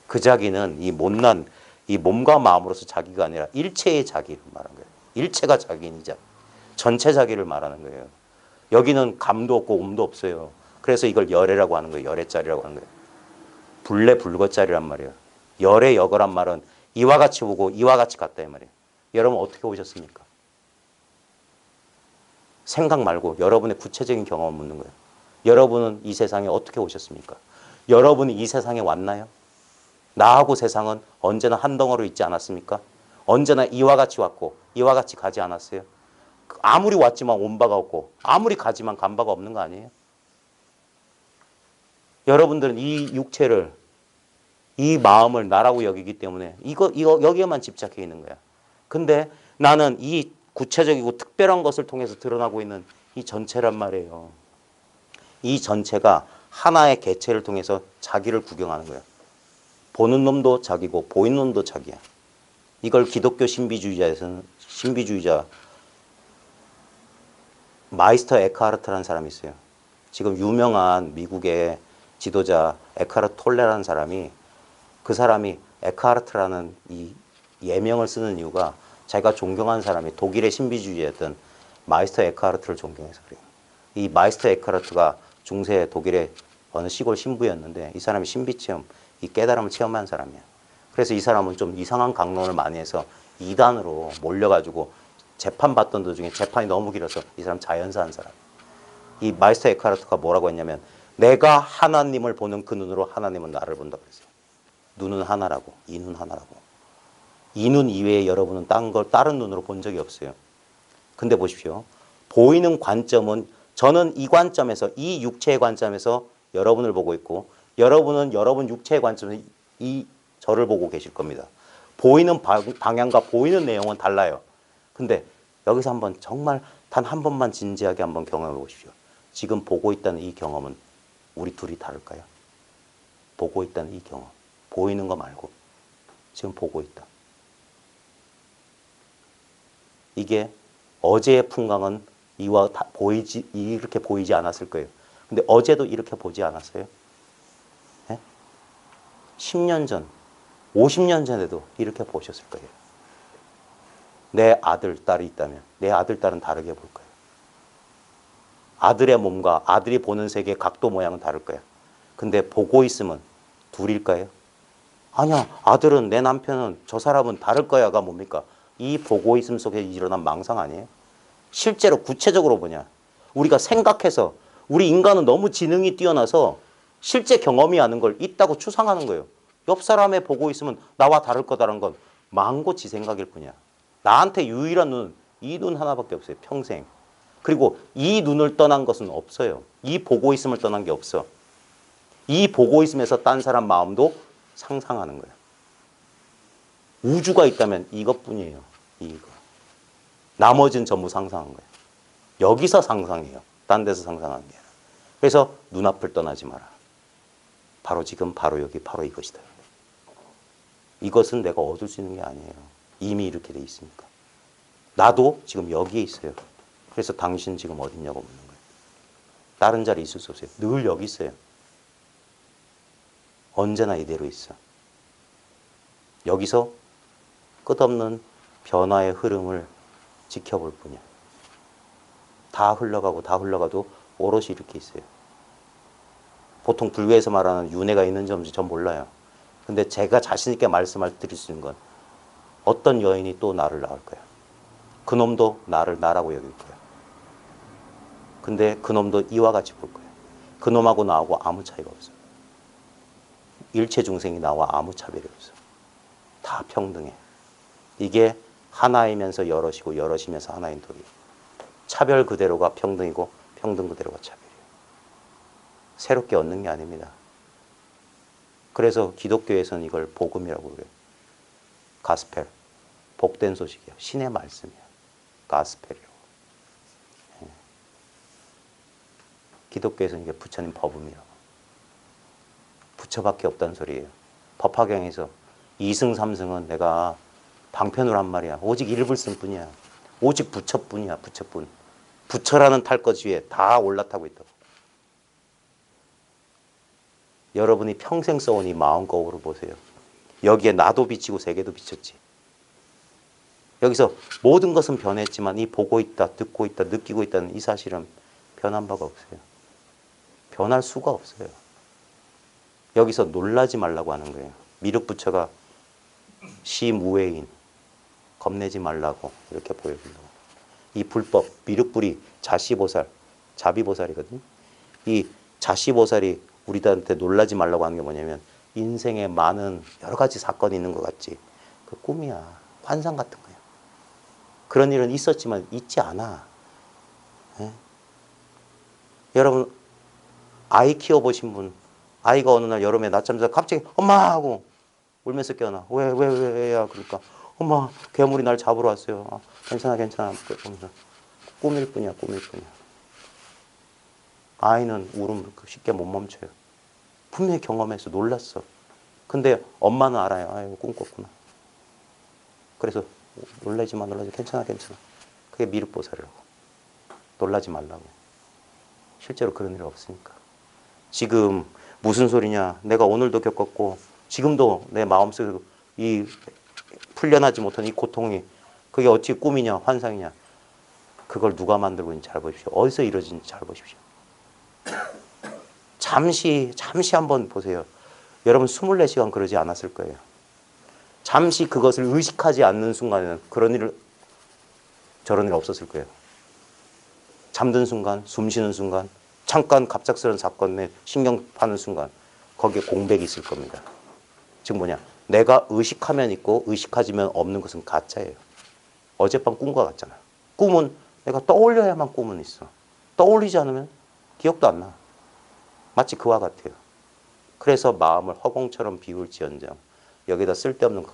그 자기는 이 못난 이 몸과 마음으로서 자기가 아니라 일체의 자기를 말하는 거예요. 일체가 자기인 자. 전체 자기를 말하는 거예요. 여기는 감도 없고 음도 없어요. 그래서 이걸 열애라고 하는 거예요. 열애짜리라고 하는 거예요. 불례 불거짜리란 말이에요. 열애 여거란 말은 이와 같이 오고 이와 같이 갔다 이 말이에요. 여러분 어떻게 오셨습니까? 생각 말고 여러분의 구체적인 경험을 묻는 거예요. 여러분은 이 세상에 어떻게 오셨습니까? 여러분이 이 세상에 왔나요? 나하고 세상은 언제나 한 덩어리로 있지 않았습니까? 언제나 이와 같이 왔고 이와 같이 가지 않았어요? 아무리 왔지만 온 바가 없고 아무리 가지만 간 바가 없는 거 아니에요? 여러분들은 이 육체를 이 마음을 나라고 여기기 때문에 이거 여기에만 집착해 있는 거야. 근데 나는 이 구체적이고 특별한 것을 통해서 드러나고 있는 이 전체란 말이에요. 이 전체가 하나의 개체를 통해서 자기를 구경하는 거야. 보는 놈도 자기고 보이는 놈도 자기야. 이걸 기독교 신비주의자 마이스터 에크하르트라는 사람이 있어요. 지금 유명한 미국의 지도자 에크하르트 톨레라는 사람이 그 사람이 에크하르트라는 이 예명을 쓰는 이유가 자기가 존경하는 사람이 독일의 신비주의였던 마이스터 에크하르트를 존경해서 그래요. 이 마이스터 에크하르트가 중세 독일의 어느 시골 신부였는데 이 사람이 신비체험, 이 깨달음을 체험한 사람이야. 그래서 이 사람은 좀 이상한 강론을 많이 해서 이단으로 몰려가지고 재판받던 도중에 재판이 너무 길어서 이 사람 자연사한 사람. 이 마이스터 에크하르트가 뭐라고 했냐면 내가 하나님을 보는 그 눈으로 하나님은 나를 본다 그랬어요. 눈은 하나라고, 이는 하나라고. 이 눈 이외에 여러분은 다른 눈으로 본 적이 없어요. 근데 보십시오. 보이는 관점은 저는 이 관점에서 이 육체의 관점에서 여러분을 보고 있고 여러분은 여러분 육체의 관점에서 이 저를 보고 계실 겁니다. 보이는 방향과 보이는 내용은 달라요. 근데 여기서 한번 정말 단 한 번만 진지하게 한번 경험해 보십시오. 지금 보고 있다는 이 경험은 우리 둘이 다를까요? 보고 있다는 이 경험. 보이는 거 말고 지금 보고 있다. 이게 어제의 풍광은 이렇게 보이지 않았을 거예요. 근데 어제도 이렇게 보지 않았어요? 네? 10년 전, 50년 전에도 이렇게 보셨을 거예요. 내 아들, 딸이 있다면 내 아들, 딸은 다르게 볼 거예요. 아들의 몸과 아들이 보는 세계의 각도 모양은 다를 거야. 근데 보고 있으면 둘일까요? 아니야. 아들은 내 남편은 저 사람은 다를 거야가 뭡니까? 이 보고 있음 속에 일어난 망상 아니에요? 실제로 구체적으로 보냐? 우리가 생각해서 우리 인간은 너무 지능이 뛰어나서 실제 경험이 아는 걸 있다고 추상하는 거예요. 옆 사람의 보고 있으면 나와 다를 거다라는 건 망고 지 생각일 뿐이야. 나한테 유일한 눈은 이 눈 하나밖에 없어요. 평생. 그리고 이 눈을 떠난 것은 없어요. 이 보고 있음을 떠난 게 없어. 이 보고 있음에서 딴 사람 마음도 상상하는 거예요. 우주가 있다면 이것뿐이에요. 이거. 나머지는 전부 상상한 거예요. 여기서 상상해요. 딴 데서 상상하는 게 아니라. 그래서 눈앞을 떠나지 마라. 바로 지금, 바로 여기, 바로 이것이다. 이것은 내가 얻을 수 있는 게 아니에요. 이미 이렇게 돼 있으니까. 나도 지금 여기에 있어요. 그래서 당신 지금 어딨냐고 묻는 거예요. 다른 자리에 있을 수 없어요. 늘 여기 있어요. 언제나 이대로 있어. 여기서 끝없는 변화의 흐름을 지켜볼 뿐이야. 다 흘러가고 다 흘러가도 오롯이 이렇게 있어요. 보통 불교에서 말하는 윤회가 있는지 없는지 전 몰라요. 근데 제가 자신 있게 드릴 수 있는 건 어떤 여인이 또 나를 낳을 거야. 그놈도 나를 나라고 여길 거야. 근데 그놈도 이와 같이 볼 거야. 그놈하고 나하고 아무 차이가 없어. 일체 중생이 나와 아무 차별이 없어. 다 평등해. 이게 하나이면서 여럿이고 여럿이면서 하나인 도리. 차별 그대로가 평등이고 평등 그대로가 차별이에요. 새롭게 얻는 게 아닙니다. 그래서 기독교에서는 이걸 복음이라고 그래요. 가스펠. 복된 소식이에요. 신의 말씀이에요. 가스펠이라고. 기독교에서는 이게 부처님 법음이라고. 부처밖에 없다는 소리예요. 법화경에서 2승 3승은 내가 방편으로 한 말이야. 오직 1불승 뿐이야. 오직 부처뿐이야. 부처뿐. 부처라는 탈것 위에 다 올라타고 있다고. 여러분이 평생 써온 이 마음 거울을 보세요. 여기에 나도 비치고 세계도 비쳤지. 여기서 모든 것은 변했지만 이 보고 있다, 듣고 있다, 느끼고 있다는 이 사실은 변한 바가 없어요. 변할 수가 없어요. 여기서 놀라지 말라고 하는 거예요. 미륵부처가 시무외인, 겁내지 말라고 이렇게 보여준다고. 이 불법, 미륵불이 자시보살, 자비보살이거든요. 이 자시보살이 우리들한테 놀라지 말라고 하는 게 뭐냐면 인생에 많은 여러 가지 사건이 있는 것 같지. 그 꿈이야. 환상 같은 거예요. 그런 일은 있었지만 있지 않아. 예? 여러분 아이 키워보신 분, 아이가 어느 날 여름에 낮잠 자다 갑자기 엄마 하고 울면서 깨어나. 왜야? 그러니까 엄마 괴물이 날 잡으러 왔어요. 아, 괜찮아. 꿈일 뿐이야. 아이는 울음 쉽게 못 멈춰요. 분명히 경험해서 놀랐어. 근데 엄마는 알아요. 아이고 꿈 꿨구나. 그래서 놀라지 마. 괜찮아. 그게 미륵보살이라고. 놀라지 말라고. 실제로 그런 일 없으니까. 지금 무슨 소리냐. 내가 오늘도 겪었고 지금도 내 마음속에 이 풀려나지 못한 이 고통이 그게 어떻게 꿈이냐 환상이냐. 그걸 누가 만들고 있는지 잘 보십시오. 어디서 이루어진지 잘 보십시오. 잠시 한번 보세요. 여러분 24시간 그러지 않았을 거예요. 잠시 그것을 의식하지 않는 순간에는 저런 일 없었을 거예요. 잠든 순간, 숨 쉬는 순간, 잠깐 갑작스러운 사건에 신경 파는 순간 거기에 공백이 있을 겁니다. 즉 뭐냐? 내가 의식하면 있고 의식하지면 없는 것은 가짜예요. 어젯밤 꿈과 같잖아. 꿈은 내가 떠올려야만 꿈은 있어. 떠올리지 않으면 기억도 안 나. 마치 그와 같아요. 그래서 마음을 허공처럼 비울지언정 여기다 쓸데없는 거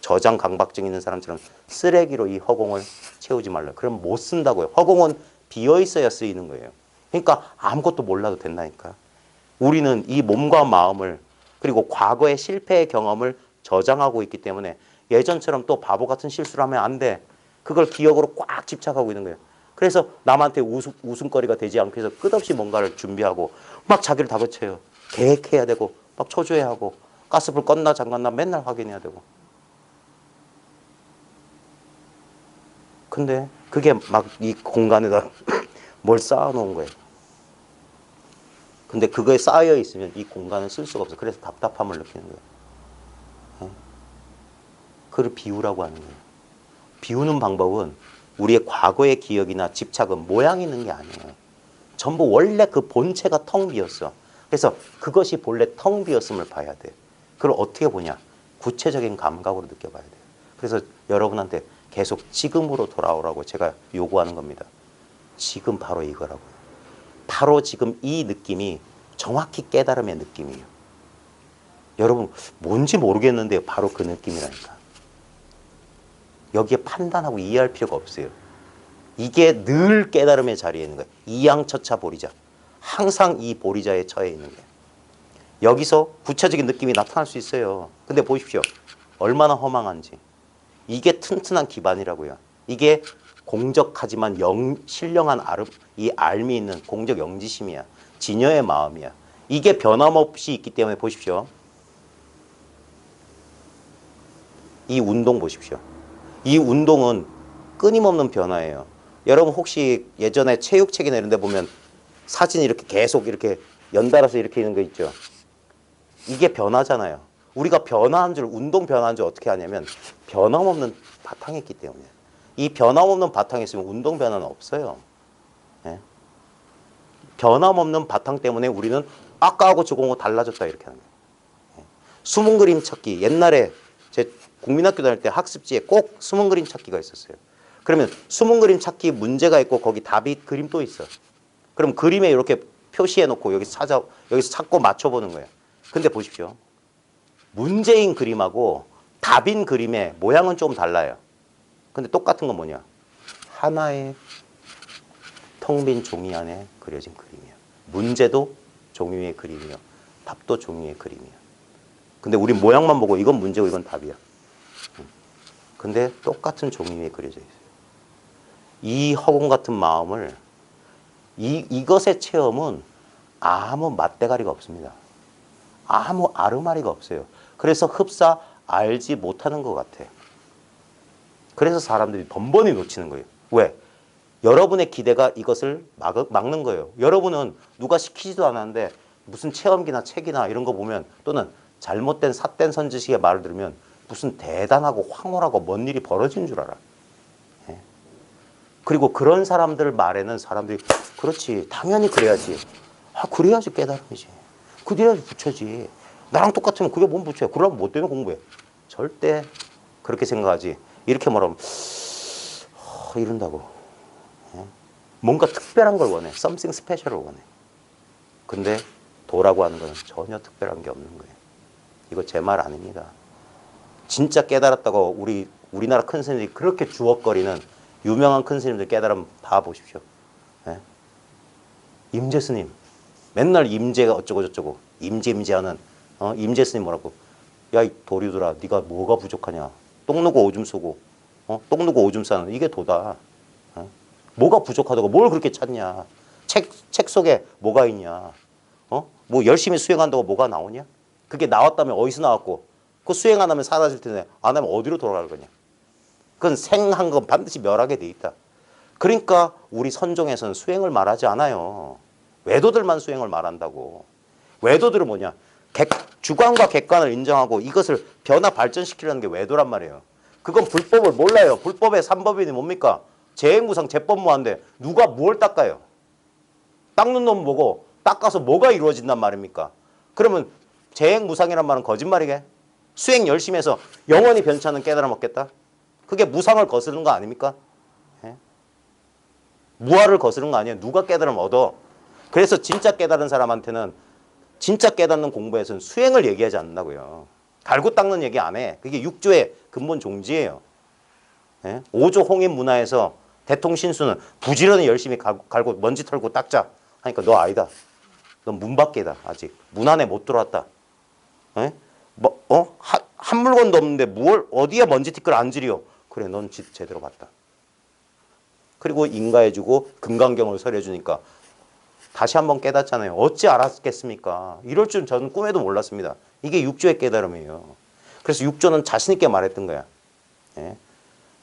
저장 강박증 있는 사람처럼 쓰레기로 이 허공을 채우지 말라. 그럼 못 쓴다고요. 허공은 비어 있어야 쓰이는 거예요. 그러니까 아무것도 몰라도 된다니까. 우리는 이 몸과 마음을 그리고 과거의 실패의 경험을 저장하고 있기 때문에 예전처럼 또 바보 같은 실수를 하면 안 돼. 그걸 기억으로 꽉 집착하고 있는 거예요. 그래서 남한테 웃음거리가 되지 않기 위해서 끝없이 뭔가를 준비하고 막 자기를 다그쳐요. 계획해야 되고 막 초조해하고 가스불 껐나 잠갔나 맨날 확인해야 되고. 근데 그게 막 이 공간에다 뭘 쌓아놓은 거예요. 근데 그거에 쌓여 있으면 이 공간을 쓸 수가 없어. 그래서 답답함을 느끼는 거예요. 네? 그걸 비우라고 하는 거예요. 비우는 방법은 우리의 과거의 기억이나 집착은 모양이 있는 게 아니에요. 전부 원래 그 본체가 텅 비었어. 그래서 그것이 본래 텅 비었음을 봐야 돼. 그걸 어떻게 보냐? 구체적인 감각으로 느껴봐야 돼요. 그래서 여러분한테 계속 지금으로 돌아오라고 제가 요구하는 겁니다. 지금 바로 이거라고요. 바로 지금 이 느낌이 정확히 깨달음의 느낌이에요. 여러분 뭔지 모르겠는데 바로 그 느낌이라니까. 여기에 판단하고 이해할 필요가 없어요. 이게 늘 깨달음의 자리에 있는 거예요. 이양처차 보리자. 항상 이 보리자에 처해 있는 거예요. 여기서 구체적인 느낌이 나타날 수 있어요. 근데 보십시오. 얼마나 허망한지. 이게 튼튼한 기반이라고요. 이게 공적하지만 신령한 이 알미 있는 공적 영지심이야. 진여의 마음이야. 이게 변함없이 있기 때문에 보십시오. 이 운동 보십시오. 이 운동은 끊임없는 변화예요. 여러분 혹시 예전에 체육책이나 이런 데 보면 사진 이렇게 계속 이렇게 연달아서 이렇게 있는 거 있죠. 이게 변화잖아요. 우리가 변화한 줄, 운동 변화한 줄 어떻게 하냐면 변함없는 바탕이 있기 때문에. 이 변함없는 바탕이 있으면 운동 변화는 없어요. 예? 변함없는 바탕 때문에 우리는 아까하고 저거하고 달라졌다 이렇게 하는 거예요. 예? 숨은 그림 찾기. 옛날에 제 국민학교 다닐 때 학습지에 꼭 숨은 그림 찾기가 있었어요. 그러면 숨은 그림 찾기 문제가 있고 거기 답이 그림 또 있어. 그럼 그림에 이렇게 표시해 놓고 여기서 찾고 맞춰보는 거예요. 근데 보십시오. 문제인 그림하고 답인 그림의 모양은 좀 달라요. 근데 똑같은 건 뭐냐? 하나의 텅 빈 종이 안에 그려진 그림이에요. 문제도 종이 위의 그림이요. 답도 종이 위의 그림이에요. 근데 우리 모양만 보고 이건 문제고 이건 답이야. 근데 똑같은 종이 위에 그려져 있어요. 이 허공 같은 마음을 이것의 체험은 아무 맛대가리가 없습니다. 아무 아르마리가 없어요. 그래서 흡사 알지 못하는 것 같아. 그래서 사람들이 번번이 놓치는 거예요. 왜? 여러분의 기대가 이것을 막는 거예요. 여러분은 누가 시키지도 않았는데 무슨 체험기나 책이나 이런 거 보면 또는 잘못된 삿된 선지식의 말을 들으면 무슨 대단하고 황홀하고 먼 일이 벌어지는 줄 알아. 예? 그리고 그런 사람들 말에는 사람들이 그렇지 당연히 그래야지. 아 그래야지 깨달음이지. 그래야지 부처지. 나랑 똑같으면 그게 뭔 부처야. 그러면 뭐 때문에 공부해. 절대 그렇게 생각하지. 이렇게 말하면 이런다고. 예? 뭔가 특별한 걸 원해. something special을 원해. 근데 도라고 하는 건 전혀 특별한 게 없는 거예요. 이거 제 말 아닙니다. 진짜 깨달았다고 우리나라 큰 스님들이 그렇게 주걱거리는 유명한 큰 스님들 깨달음 다 보십시오. 예? 임재 스님 맨날 임재가 어쩌고 저쩌고 임재하는 임재 스님 뭐라고 야 이 도류들아 네가 뭐가 부족하냐 똥 누고 오줌 쓰고 똥 누고 오줌 싸는 이게 도다. 뭐가 부족하다고 뭘 그렇게 찾냐. 책 속에 뭐가 있냐. 뭐 열심히 수행한다고 뭐가 나오냐. 그게 나왔다면 어디서 나왔고 그 수행 안 하면 사라질 텐데 안 하면 어디로 돌아갈 거냐. 그건 생한 건 반드시 멸하게 돼 있다. 그러니까 우리 선종에서는 수행을 말하지 않아요. 외도들만 수행을 말한다고. 외도들은 뭐냐. 주관과 객관을 인정하고 이것을 변화 발전시키려는 게 외도란 말이에요. 그건 불법을 몰라요. 불법의 3법인이 뭡니까? 재행무상 재법무한데 누가 뭘 닦아요? 닦는 놈 뭐고 닦아서 뭐가 이루어진단 말입니까? 그러면 재행무상이란 말은 거짓말이게? 수행 열심히 해서 영원히 변치 않는 깨달음 얻겠다? 그게 무상을 거스르는 거 아닙니까? 예? 무아를 거스르는 거 아니에요. 누가 깨달음 얻어? 그래서 진짜 깨달은 사람한테는 진짜 깨닫는 공부에서는 수행을 얘기하지 않는다고요. 갈고 닦는 얘기 안 해. 그게 육조의 근본 종지예요. 예? 5조 홍인 문화에서 대통신수는 부지런히 열심히 갈고 먼지 털고 닦자 하니까 너 아니다. 넌 문 밖이다. 아직 문 안에 못 들어왔다. 예? 한 물건도 없는데 어디에 먼지 티끌 안 지려. 그래 넌 제대로 봤다. 그리고 인가해주고 금강경을 설해주니까 다시 한번 깨닫잖아요. 어찌 알았겠습니까? 이럴 줄은 저는 꿈에도 몰랐습니다. 이게 육조의 깨달음이에요. 그래서 육조는 자신 있게 말했던 거야. 예?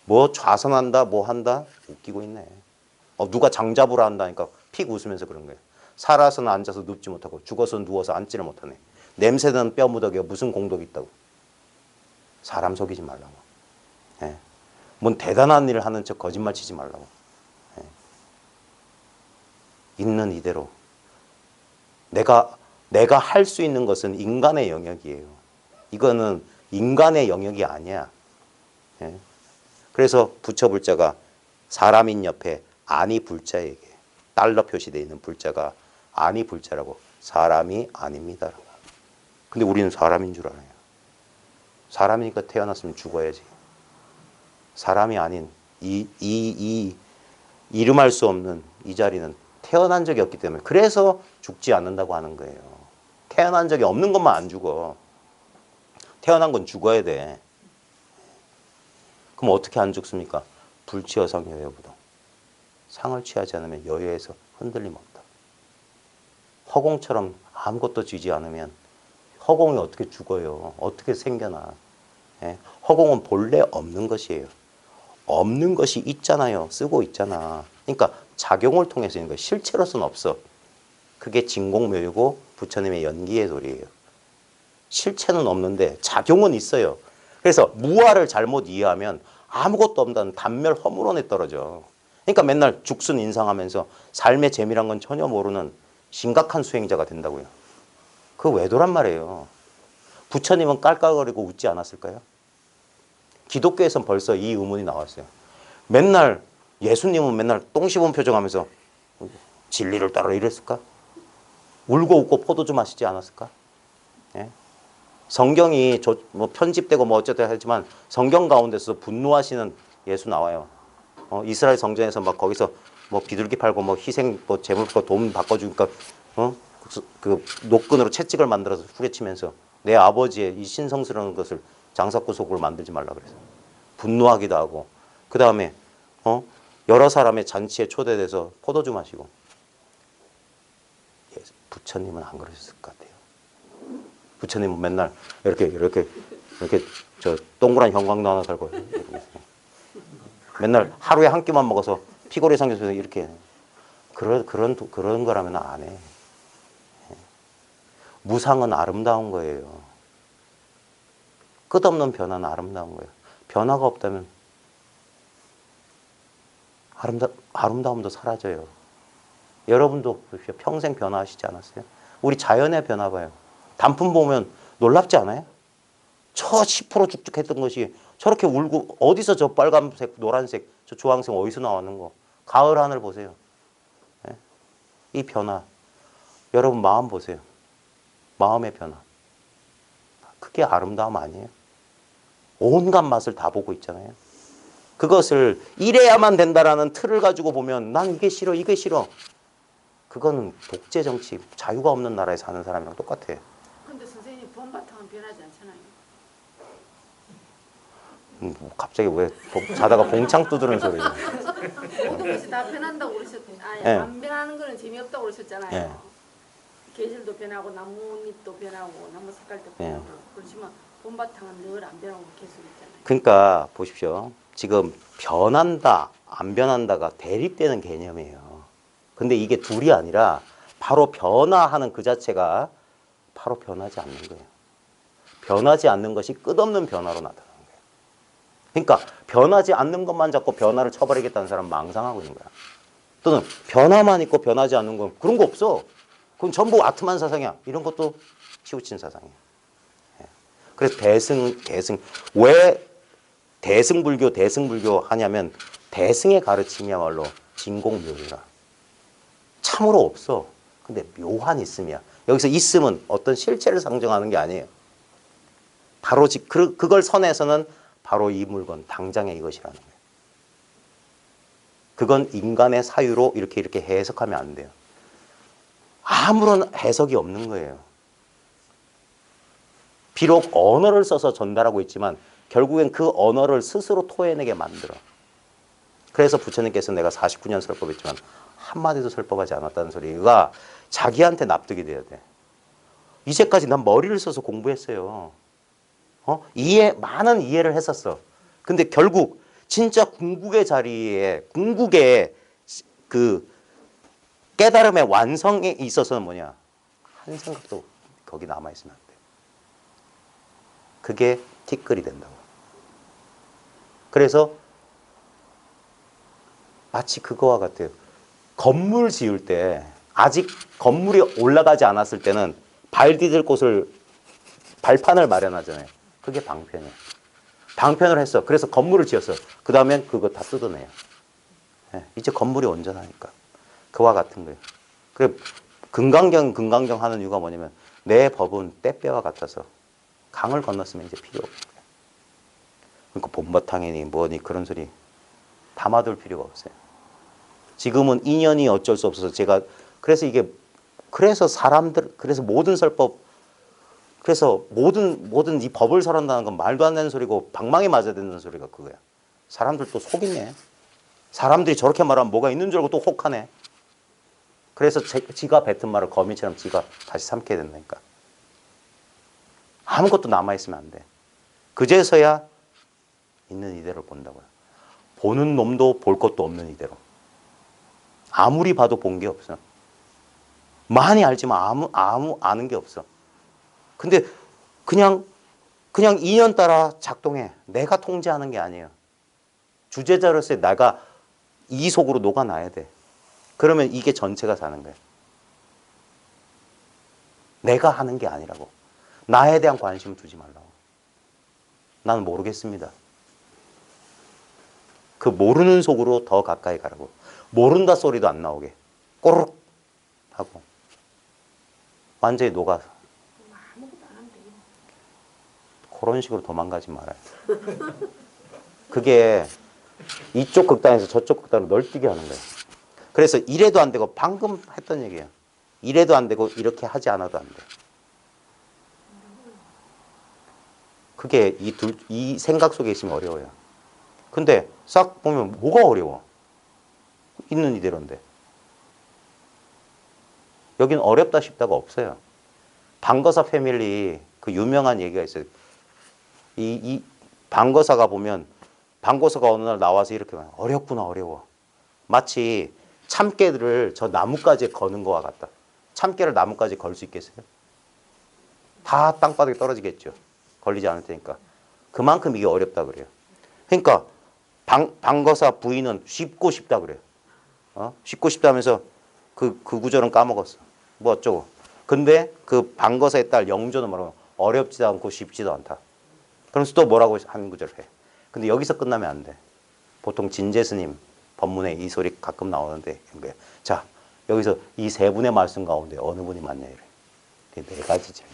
뭐 좌선한다, 뭐 한다? 웃기고 있네. 누가 장잡으라 한다니까 픽 웃으면서 그런 거예요. 살아서는 앉아서 눕지 못하고 죽어서는 누워서 앉지를 못하네. 냄새는 뼈 무더기가 무슨 공덕이 있다고. 사람 속이지 말라고. 예. 뭔 대단한 일을 하는 척 거짓말 치지 말라고. 예. 있는 이대로. 내가 할 수 있는 것은 인간의 영역이에요. 이거는 인간의 영역이 아니야. 예. 그래서 부처 불자가 사람인 옆에 아니 불자에게 달러 표시되어 있는 불자가 아니 불자라고 사람이 아닙니다라고. 근데 우리는 사람인 줄 알아요. 사람이니까 태어났으면 죽어야지. 사람이 아닌 이름할 수 없는 이 자리는 태어난 적이 없기 때문에 그래서 죽지 않는다고 하는 거예요. 태어난 적이 없는 것만 안 죽어. 태어난 건 죽어야 돼. 그럼 어떻게 안 죽습니까? 불취여상 여여부동. 상을 취하지 않으면 여여에서 흔들림 없다. 허공처럼 아무것도 쥐지 않으면 허공이 어떻게 죽어요? 어떻게 생겨나? 예? 허공은 본래 없는 것이에요. 없는 것이 있잖아요. 쓰고 있잖아. 그러니까 작용을 통해서 있는 거예요. 실체로서는 없어. 그게 진공묘유고 부처님의 연기의 도리예요. 실체는 없는데 작용은 있어요. 그래서 무아를 잘못 이해하면 아무것도 없다는 단멸 허물원에 떨어져. 그러니까 맨날 죽순 인상하면서 삶의 재미란 건 전혀 모르는 심각한 수행자가 된다고요. 그 외도란 말이에요. 부처님은 깔깔거리고 웃지 않았을까요? 기독교에선 벌써 이 의문이 나왔어요. 맨날 예수님은 맨날 똥 씹은 표정하면서 진리를 따라 이랬을까? 울고 웃고 포도 좀 마시지 않았을까? 예? 성경이 뭐 편집되고 뭐 어쨌든 하지만 성경 가운데서 분노하시는 예수 나와요. 이스라엘 성전에서 막 거기서 뭐 비둘기 팔고 뭐 희생 뭐 재물 돈 바꿔주니까 그 노끈으로 채찍을 만들어서 후려치면서 내 아버지의 이 신성스러운 것을 장사구속으로 만들지 말라 그래서 분노하기도 하고 그 다음에 여러 사람의 잔치에 초대돼서 포도주 마시고. 부처님은 안 그러셨을 것 같아요. 부처님은 맨날 이렇게 저 동그란 형광도 하나 달고 맨날 하루에 한 끼만 먹어서 피골이 생겨서 이렇게 그런 거라면 안 해. 무상은 아름다운 거예요. 끝없는 변화는 아름다운 거예요. 변화가 없다면 아름다움도 사라져요. 여러분도 평생 변화하시지 않았어요? 우리 자연의 변화 봐요. 단풍 보면 놀랍지 않아요? 저 10% 쭉쭉했던 것이 저렇게 울고 어디서 저 빨간색, 노란색, 저 주황색 어디서 나왔는 거. 가을 하늘 보세요. 네? 이 변화. 여러분 마음 보세요. 마음의 변화. 그게 아름다움 아니에요? 온갖 맛을 다 보고 있잖아요. 그것을 이래야만 된다라는 틀을 가지고 보면 난 이게 싫어, 이게 싫어. 그거는 독재 정치, 자유가 없는 나라에 사는 사람이랑 똑같아. 근데 선생님 본바탕은 변하지 않잖아요. 갑자기 왜 자다가 봉창 두드는 소리예요? 모든 것이 다 변한다고 그러셨잖아요. 아니, 네. 안 변하는 거는 재미없다고 그러셨잖아요. 네. 계절도 변하고 나뭇잎도 변하고 나무 색깔도 변하고 그렇지만 본바탕은 늘 안 변하고 계속 있잖아요. 그러니까 보십시오. 지금 변한다, 안 변한다가 대립되는 개념이에요. 근데 이게 둘이 아니라 바로 변화하는 그 자체가 바로 변하지 않는 거예요. 변하지 않는 것이 끝없는 변화로 나타나는 거예요. 그러니까 변하지 않는 것만 잡고 변화를 쳐버리겠다는 사람은 망상하고 있는 거야. 또는 변화만 있고 변하지 않는 건 그런 거 없어. 그건 전부 아트만 사상이야. 이런 것도 치우친 사상이에요. 그래서 대승. 왜 대승불교 하냐면 대승의 가르침이야말로 진공묘유라. 참으로 없어. 근데 묘한 있음이야. 여기서 있음은 어떤 실체를 상정하는 게 아니에요. 바로 그걸 선에서는 바로 이 물건, 당장에 이것이라는 거예요. 그건 인간의 사유로 이렇게 해석하면 안 돼요. 아무런 해석이 없는 거예요. 비록 언어를 써서 전달하고 있지만 결국엔 그 언어를 스스로 토해내게 만들어. 그래서 부처님께서 내가 49년 설법했지만 한마디도 설법하지 않았다는 소리가 자기한테 납득이 돼야 돼. 이제까지 난 머리를 써서 공부했어요. 많은 이해를 했었어. 근데 결국 진짜 궁극의 자리에, 궁극의 그 깨달음의 완성에 있어서는 뭐냐? 한 생각도 거기 남아있으면 안 돼. 그게 티끌이 된다고. 그래서 마치 그거와 같아요. 건물 지을 때 아직 건물이 올라가지 않았을 때는 발 디딜 곳을 발판을 마련하잖아요. 그게 방편이에요. 방편을 했어. 그래서 건물을 지었어. 그 다음엔 그거 다 뜯어내요. 예, 이제 건물이 온전하니까. 그와 같은 거예요. 그래, 금강경 하는 이유가 뭐냐면 내 법은 때뼈와 같아서 강을 건넜으면 이제 필요 없는 거예요. 그러니까 본바탕이니 뭐니 그런 소리 담아둘 필요가 없어요. 지금은 인연이 어쩔 수 없어서 제가 그래서 사람들 그래서 모든 설법 그래서 모든 이 법을 설한다는 건 말도 안 되는 소리고 방망이 맞아야 되는 소리가 그거야. 사람들 또 속이네. 사람들이 저렇게 말하면 뭐가 있는 줄 알고 또 혹하네. 그래서 지가 뱉은 말을 거미처럼 지가 다시 삼켜야 된다니까. 아무것도 남아있으면 안 돼. 그제서야 있는 이대로를 본다고요. 보는 놈도 볼 것도 없는 이대로. 아무리 봐도 본 게 없어. 많이 알지만 아는 게 없어. 근데 그냥 인연 따라 작동해. 내가 통제하는 게 아니에요. 주제자로서의 내가 이 속으로 녹아나야 돼. 그러면 이게 전체가 사는 거예요. 내가 하는 게 아니라고. 나에 대한 관심을 두지 말라고. 나는 모르겠습니다. 그 모르는 속으로 더 가까이 가라고. 모른다 소리도 안 나오게. 꼬르륵 하고. 완전히 녹아서. 아무것도 안 하면 돼요. 그런 식으로 도망가지 말아요. 그게 이쪽 극단에서 저쪽 극단으로 널뛰게 하는 거예요. 그래서 이래도 안 되고 방금 했던 얘기예요. 이래도 안 되고 이렇게 하지 않아도 안 돼. 그게 이 생각 속에 있으면 어려워요. 근데 싹 보면 뭐가 어려워? 있는 이대로인데. 여긴 어렵다 싶다가 없어요. 방거사 패밀리 그 유명한 얘기가 있어요. 이 방거사가 보면 방거사가 어느 날 나와서 이렇게 말해요. 어렵구나 어려워. 마치 참깨를 저 나뭇가지에 거는 거와 같다. 참깨를 나뭇가지에 걸 수 있겠어요? 다 땅바닥에 떨어지겠죠. 걸리지 않을 테니까. 그만큼 이게 어렵다 그래요. 그러니까 방거사 부인은 쉽고 쉽다 그래요. 쉽고 쉽다면서 그 구절은 까먹었어. 뭐 어쩌고. 근데 그 방거사의 딸 영조는 뭐라고 어렵지도 않고 쉽지도 않다. 그러면서 또 뭐라고 한 구절 해. 근데 여기서 끝나면 안 돼. 보통 진제스님 법문에 이 소리 가끔 나오는데 자 여기서 이 세 분의 말씀 가운데 어느 분이 맞냐 이래. 네 가지죠.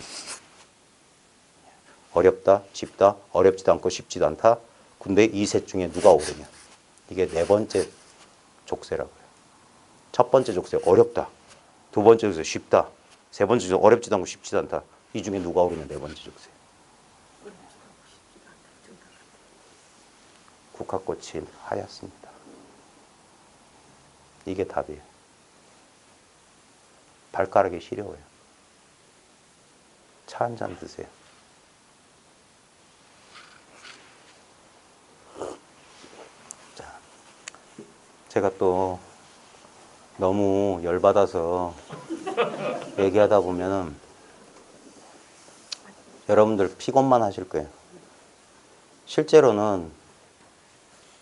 어렵다, 쉽다, 어렵지도 않고 쉽지도 않다. 근데 이 셋 중에 누가 옳으냐. 이게 네 번째 족쇄라고요. 첫 번째 족쇄 어렵다. 두 번째 족쇄 쉽다. 세 번째 족쇄 어렵지도 않고 쉽지도 않다. 이 중에 누가 옳으냐 네 번째 족쇄. 국화꽃이 하얗습니다. 이게 답이에요. 발가락이 시려워요. 차 한 잔 드세요. 자, 제가 또 너무 열받아서 얘기하다 보면은 여러분들 피곤만 하실 거예요. 실제로는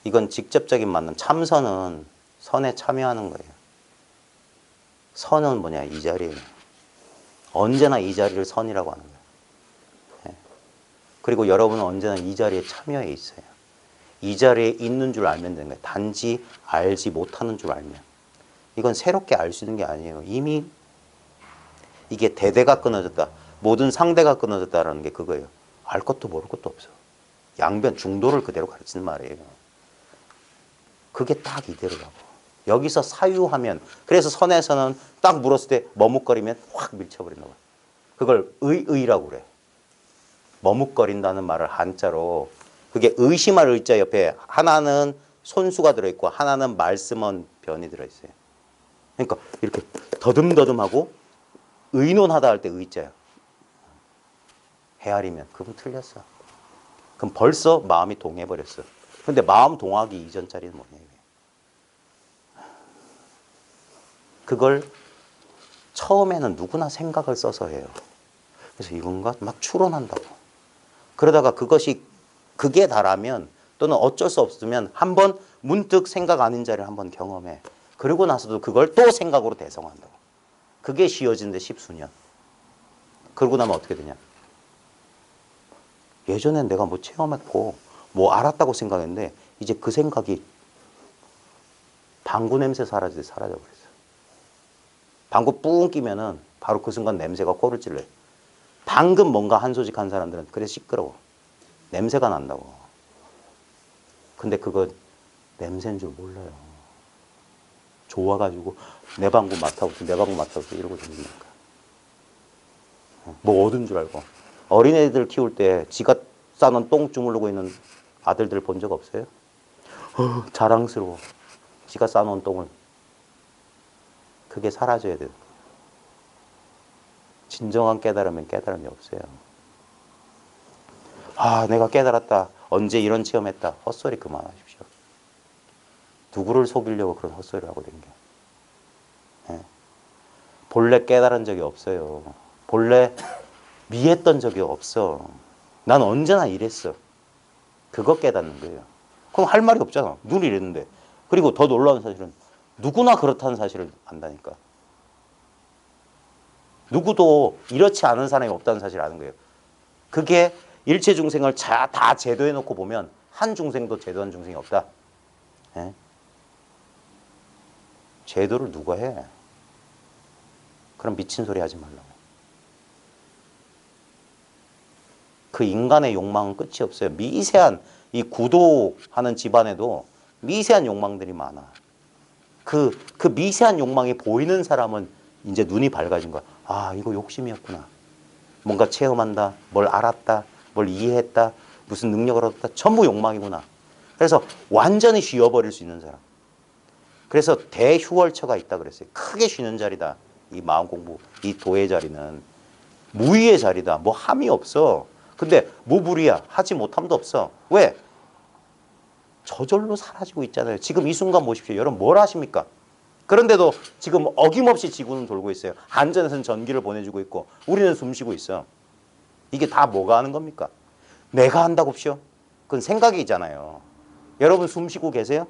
이건 직접적인 만남, 참선은 선에 참여하는 거예요. 선은 뭐냐? 이 자리예요. 언제나 이 자리를 선이라고 하는 거예요. 예. 그리고 여러분은 언제나 이 자리에 참여해 있어요. 이 자리에 있는 줄 알면 되는 거예요. 단지 알지 못하는 줄 알면. 이건 새롭게 알 수 있는 게 아니에요. 이미 이게 대대가 끊어졌다. 모든 상대가 끊어졌다라는 게 그거예요. 알 것도 모를 것도 없어. 양변 중도를 그대로 가르치는 말이에요. 그게 딱 이대로라고. 여기서 사유하면 그래서 선에서는 딱 물었을 때 머뭇거리면 확 밀쳐버린다. 그걸 의라고 그래. 머뭇거린다는 말을 한자로 그게 의심할 의자 옆에 하나는 손수가 들어있고 하나는 말씀은 변이 들어있어요. 그러니까 이렇게 더듬더듬하고 의논하다 할 때 의자야. 헤아리면 그건 틀렸어. 그럼 벌써 마음이 동해버렸어. 근데 마음 동하기 이전 자리는 뭐냐 이게. 그걸 처음에는 누구나 생각을 써서 해요. 그래서 이건가 막 추론한다고. 그러다가 그게 다라면 또는 어쩔 수 없으면 한번 문득 생각 아닌 자리를 한번 경험해. 그리고 나서도 그걸 또 생각으로 대성한다고. 그게 쉬워지는데 십수년. 그러고 나면 어떻게 되냐. 예전엔 내가 뭐 체험했고 뭐 알았다고 생각했는데 이제 그 생각이 방구 냄새 사라져버렸어. 방구 뿡 끼면은 바로 그 순간 냄새가 코를 찔러요. 방금 뭔가 한 소식 한 사람들은 그래서 시끄러워. 냄새가 난다고. 근데 그거 냄새인 줄 몰라요. 좋아가지고 내 방구 맡아보고 내 방구 맡아보고 이러고 다니니까. 뭐 얻은 줄 알고. 어린애들 키울 때 지가 싸는 똥 주물르고 있는 아들들 본 적 없어요? 자랑스러워. 지가 싸놓은 똥을. 그게 사라져야 돼요. 진정한 깨달음은 깨달음이 없어요. 아, 내가 깨달았다. 언제 이런 체험했다. 헛소리 그만하십시오. 누구를 속이려고 그런 헛소리를 하고 댕겨. 예. 본래 깨달은 적이 없어요. 본래 미했던 적이 없어. 난 언제나 이랬어. 그거 깨닫는 거예요. 그럼 할 말이 없잖아. 눈이 이랬는데. 그리고 더 놀라운 사실은 누구나 그렇다는 사실을 안다니까. 누구도 이렇지 않은 사람이 없다는 사실을 아는 거예요. 그게 일체 중생을 다 제도해 놓고 보면 한 중생도 제도한 중생이 없다. 예? 제도를 누가 해? 그럼 미친 소리 하지 말라고. 그 인간의 욕망은 끝이 없어요. 미세한 이 구도하는 집안에도 미세한 욕망들이 많아. 그 미세한 욕망이 보이는 사람은 이제 눈이 밝아진 거야. 아, 이거 욕심이었구나. 뭔가 체험한다, 뭘 알았다, 뭘 이해했다, 무슨 능력을 얻었다. 전부 욕망이구나. 그래서 완전히 쉬어버릴 수 있는 사람. 그래서 대휴월처가 있다 그랬어요. 크게 쉬는 자리다. 이 마음 공부, 이 도의 자리는 무의의 자리다. 뭐 함이 없어. 근데 무불이야. 하지 못함도 없어. 왜? 저절로 사라지고 있잖아요. 지금 이 순간 보십시오. 여러분 뭘 하십니까? 그런데도 지금 어김없이 지구는 돌고 있어요. 한전에서는 전기를 보내주고 있고 우리는 숨 쉬고 있어. 이게 다 뭐가 하는 겁니까? 내가 한다고쇼? 그건 생각이잖아요. 여러분 숨 쉬고 계세요?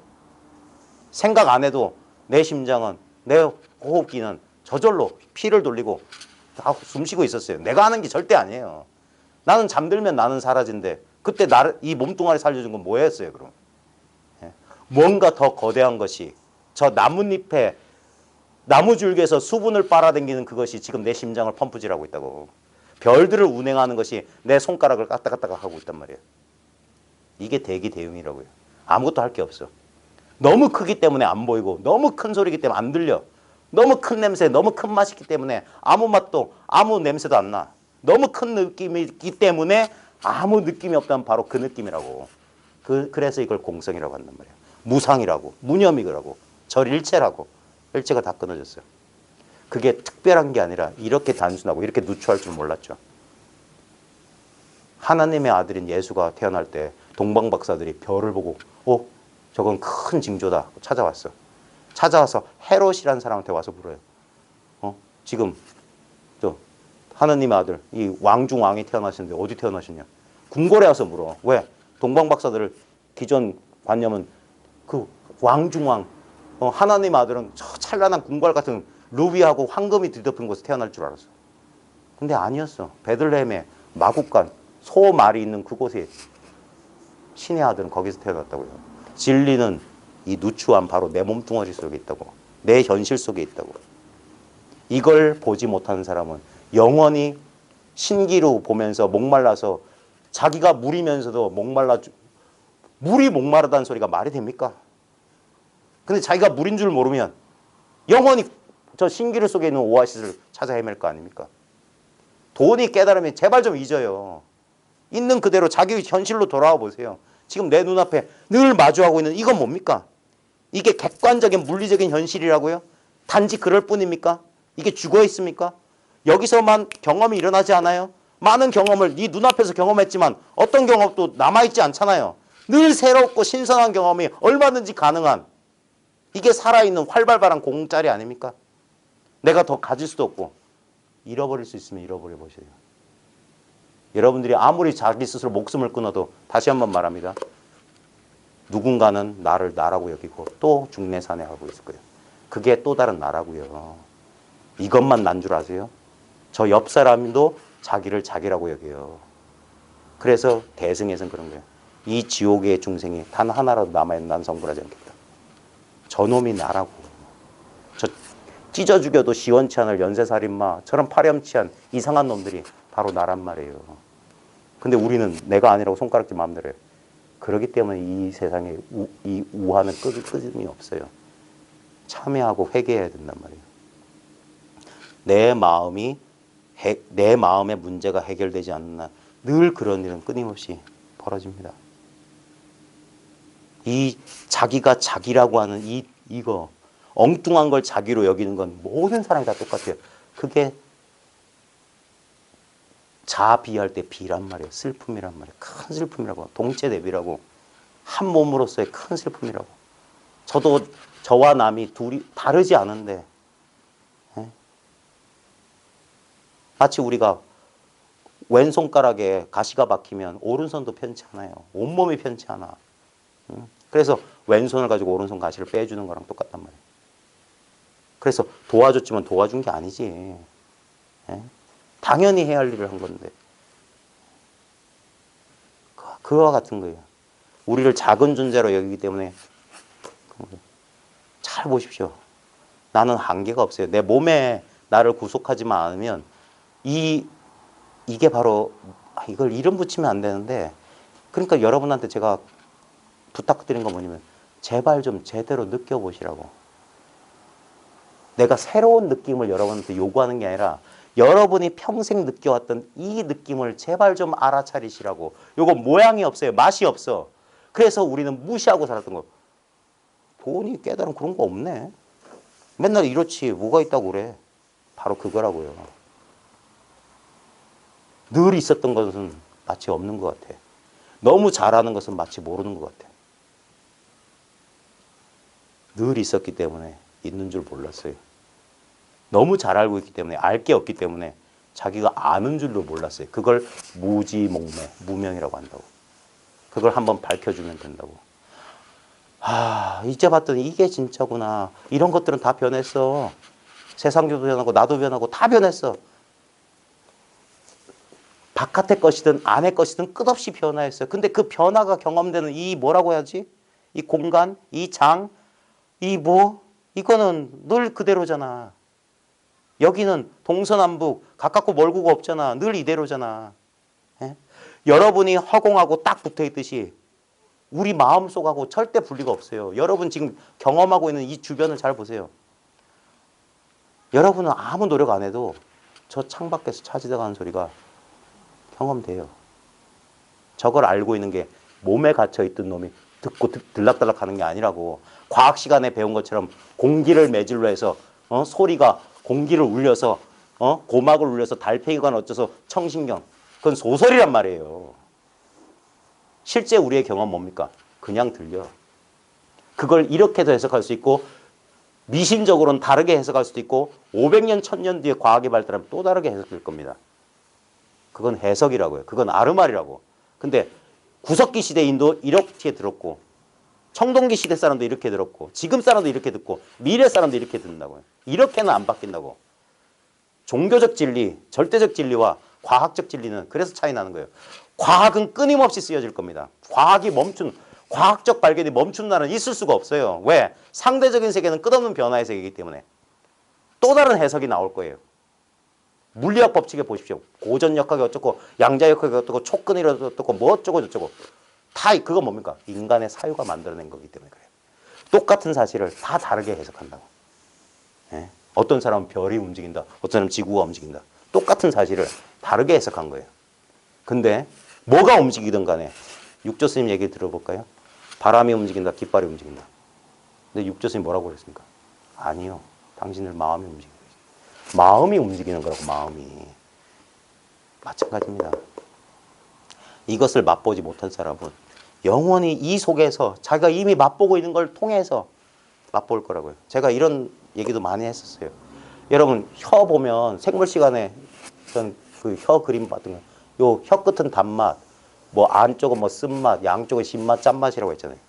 생각 안 해도 내 심장은, 내 호흡기는 저절로 피를 돌리고 다 숨 쉬고 있었어요. 내가 하는 게 절대 아니에요. 나는 잠들면 나는 사라진대. 그때 이 몸뚱아리 살려준 건 뭐였어요, 그럼? 뭔가 더 거대한 것이 저 나뭇잎에 나무줄기에서 수분을 빨아당기는 그것이 지금 내 심장을 펌프질하고 있다고. 별들을 운행하는 것이 내 손가락을 까딱까딱 하고 있단 말이에요. 이게 대기대응이라고요. 아무것도 할 게 없어. 너무 크기 때문에 안 보이고 너무 큰 소리이기 때문에 안 들려. 너무 큰 냄새, 너무 큰 맛이기 때문에 아무 맛도 아무 냄새도 안 나. 너무 큰 느낌이기 때문에 아무 느낌이 없다면 바로 그 느낌이라고. 그래서 이걸 공성이라고 한단 말이에요. 무상이라고, 무념이라고, 절일체라고. 일체가 다 끊어졌어요. 그게 특별한 게 아니라 이렇게 단순하고 이렇게 누추할 줄 몰랐죠. 하나님의 아들인 예수가 태어날 때 동방 박사들이 별을 보고 저건 큰 징조다 찾아왔어. 찾아와서 헤롯이라는 사람한테 와서 물어요. 지금 저 하나님의 아들 이 왕중 왕이 태어나셨는데 어디 태어나셨냐? 궁궐에 와서 물어. 왜? 동방 박사들을 기존 관념은 그 왕중왕 하나님의 아들은 저 찬란한 궁궐 같은 루비하고 황금이 뒤덮인 곳에 태어날 줄 알았어. 근데 아니었어. 베들레헴에 마국간 소말이 있는 그곳에 신의 아들은 거기서 태어났다고요. 진리는 이 누추한 바로 내 몸뚱아리 속에 있다고. 내 현실 속에 있다고. 이걸 보지 못하는 사람은 영원히 신기루 보면서 목말라서 자기가 물이면서도 물이 목마르다는 소리가 말이 됩니까? 근데 자기가 물인 줄 모르면 영원히 저 신기루 속에 있는 오아시스를 찾아 헤맬 거 아닙니까? 돈이 깨달으면 제발 좀 잊어요. 있는 그대로 자기 현실로 돌아와 보세요. 지금 내 눈앞에 늘 마주하고 있는 이건 뭡니까? 이게 객관적인 물리적인 현실이라고요? 단지 그럴 뿐입니까? 이게 죽어 있습니까? 여기서만 경험이 일어나지 않아요? 많은 경험을 네 눈앞에서 경험했지만 어떤 경험도 남아있지 않잖아요. 늘 새롭고 신선한 경험이 얼마든지 가능한 이게 살아있는 활발한 공짜리 아닙니까? 내가 더 가질 수도 없고 잃어버릴 수 있으면 잃어버려 보세요. 여러분들이 아무리 자기 스스로 목숨을 끊어도 다시 한번 말합니다. 누군가는 나를 나라고 여기고 또 중내산해하고 있을 거예요. 그게 또 다른 나라고요. 이것만 난 줄 아세요? 저 옆 사람도 자기를 자기라고 여겨요. 그래서 대승에서는 그런 거예요. 이 지옥의 중생이 단 하나라도 남아있는 난 성불하지 않겠다. 저놈이 나라고. 저 찢어 죽여도 시원치 않을 연쇄살인마처럼 파렴치한 이상한 놈들이 바로 나란 말이에요. 근데 우리는 내가 아니라고 손가락질 마음대로 해요. 그렇기 때문에 이 세상에 이 우화는 끄짐이 없어요. 참여하고 회개해야 된단 말이에요. 내 마음의 문제가 해결되지 않는 한 늘 그런 일은 끊임없이 벌어집니다. 이 자기가 자기라고 하는 이거 엉뚱한 걸 자기로 여기는 건 모든 사람이 다 똑같아요. 그게 자비할 때 비란 말이에요. 슬픔이란 말이에요. 큰 슬픔이라고. 동체대비라고. 한 몸으로서의 큰 슬픔이라고. 저도 저와 남이 둘이 다르지 않은데 마치 우리가 왼손가락에 가시가 박히면 오른손도 편치 않아요. 온몸이 편치 않아. 그래서 왼손을 가지고 오른손 가시를 빼주는 거랑 똑같단 말이에요. 그래서 도와줬지만 도와준 게 아니지. 당연히 해야 할 일을 한 건데. 그와 같은 거예요. 우리를 작은 존재로 여기기 때문에 잘 보십시오. 나는 한계가 없어요. 내 몸에 나를 구속하지만 않으면 이게 바로 이걸 이름 붙이면 안 되는데 그러니까 여러분한테 제가 부탁드린 건 뭐냐면 제발 좀 제대로 느껴보시라고. 내가 새로운 느낌을 여러분한테 요구하는 게 아니라 여러분이 평생 느껴왔던 이 느낌을 제발 좀 알아차리시라고. 요거 모양이 없어요. 맛이 없어. 그래서 우리는 무시하고 살았던 거. 보니 깨달은 그런 거 없네. 맨날 이렇지 뭐가 있다고 그래. 바로 그거라고요. 늘 있었던 것은 마치 없는 것 같아. 너무 잘하는 것은 마치 모르는 것 같아. 늘 있었기 때문에 있는 줄 몰랐어요. 너무 잘 알고 있기 때문에 알 게 없기 때문에 자기가 아는 줄도 몰랐어요. 그걸 무지몽매, 무명이라고 한다고. 그걸 한번 밝혀주면 된다고. 이제 봤더니 이게 진짜구나. 이런 것들은 다 변했어. 세상도 변하고 나도 변하고 다 변했어. 바깥의 것이든 안의 것이든 끝없이 변화했어요. 근데 그 변화가 경험되는 이 뭐라고 해야지? 이 공간, 이 장, 이거는 늘 그대로잖아. 여기는 동서남북 가깝고 멀고가 없잖아. 늘 이대로잖아. 여러분이 허공하고 딱 붙어 있듯이 우리 마음속하고 절대 분리가 없어요. 여러분 지금 경험하고 있는 이 주변을 잘 보세요. 여러분은 아무 노력 안 해도 저 창밖에서 차지나가는 소리가 경험돼요. 저걸 알고 있는 게 몸에 갇혀있던 놈이 듣고 들락달락 하는 게 아니라고. 과학 시간에 배운 것처럼 공기를 매질로 해서 소리가 공기를 울려서 고막을 울려서 달팽이가 어째서 청신경. 그건 소설이란 말이에요. 실제 우리의 경험 뭡니까? 그냥 들려. 그걸 이렇게도 해석할 수 있고 미신적으로는 다르게 해석할 수도 있고 500년, 1000년 뒤에 과학이 발달하면 또 다르게 해석될 겁니다. 그건 해석이라고요. 그건 아르말이라고. 근데 구석기 시대인도 이렇게 들었고 청동기 시대 사람도 이렇게 들었고 지금 사람도 이렇게 듣고 미래 사람도 이렇게 듣는다고요. 이렇게는 안 바뀐다고. 종교적 진리, 절대적 진리와 과학적 진리는 그래서 차이 나는 거예요. 과학은 끊임없이 쓰여질 겁니다. 과학적 발견이 멈춘 날은 있을 수가 없어요. 왜? 상대적인 세계는 끝없는 변화의 세계이기 때문에. 또 다른 해석이 나올 거예요. 물리학 법칙에 보십시오. 고전역학이 어쩌고 양자역학이 어쩌고 촉근이 어쩌고 뭐 어쩌고 저쩌고. 다 그건 뭡니까? 인간의 사유가 만들어낸 거기 때문에 그래요. 똑같은 사실을 다 다르게 해석한다고. 어떤 사람은 별이 움직인다. 어떤 사람은 지구가 움직인다. 똑같은 사실을 다르게 해석한 거예요. 근데 뭐가 움직이든 간에 육조 스님 얘기 들어볼까요? 바람이 움직인다, 깃발이 움직인다. 근데 육조 스님 뭐라고 그랬습니까? 아니요. 당신들 마음이 움직이는 거지. 마음이 움직이는 거라고, 마음이. 마찬가지입니다. 이것을 맛보지 못한 사람은 영원히 이 속에서 자기가 이미 맛보고 있는 걸 통해서 맛볼 거라고요. 제가 이런 얘기도 많이 했었어요. 여러분, 혀 보면 생물 시간에 전 그 혀 그림 봤던 거, 요 혀 끝은 단맛, 뭐 안쪽은 뭐 쓴맛, 양쪽은 신맛, 짠맛이라고 했잖아요.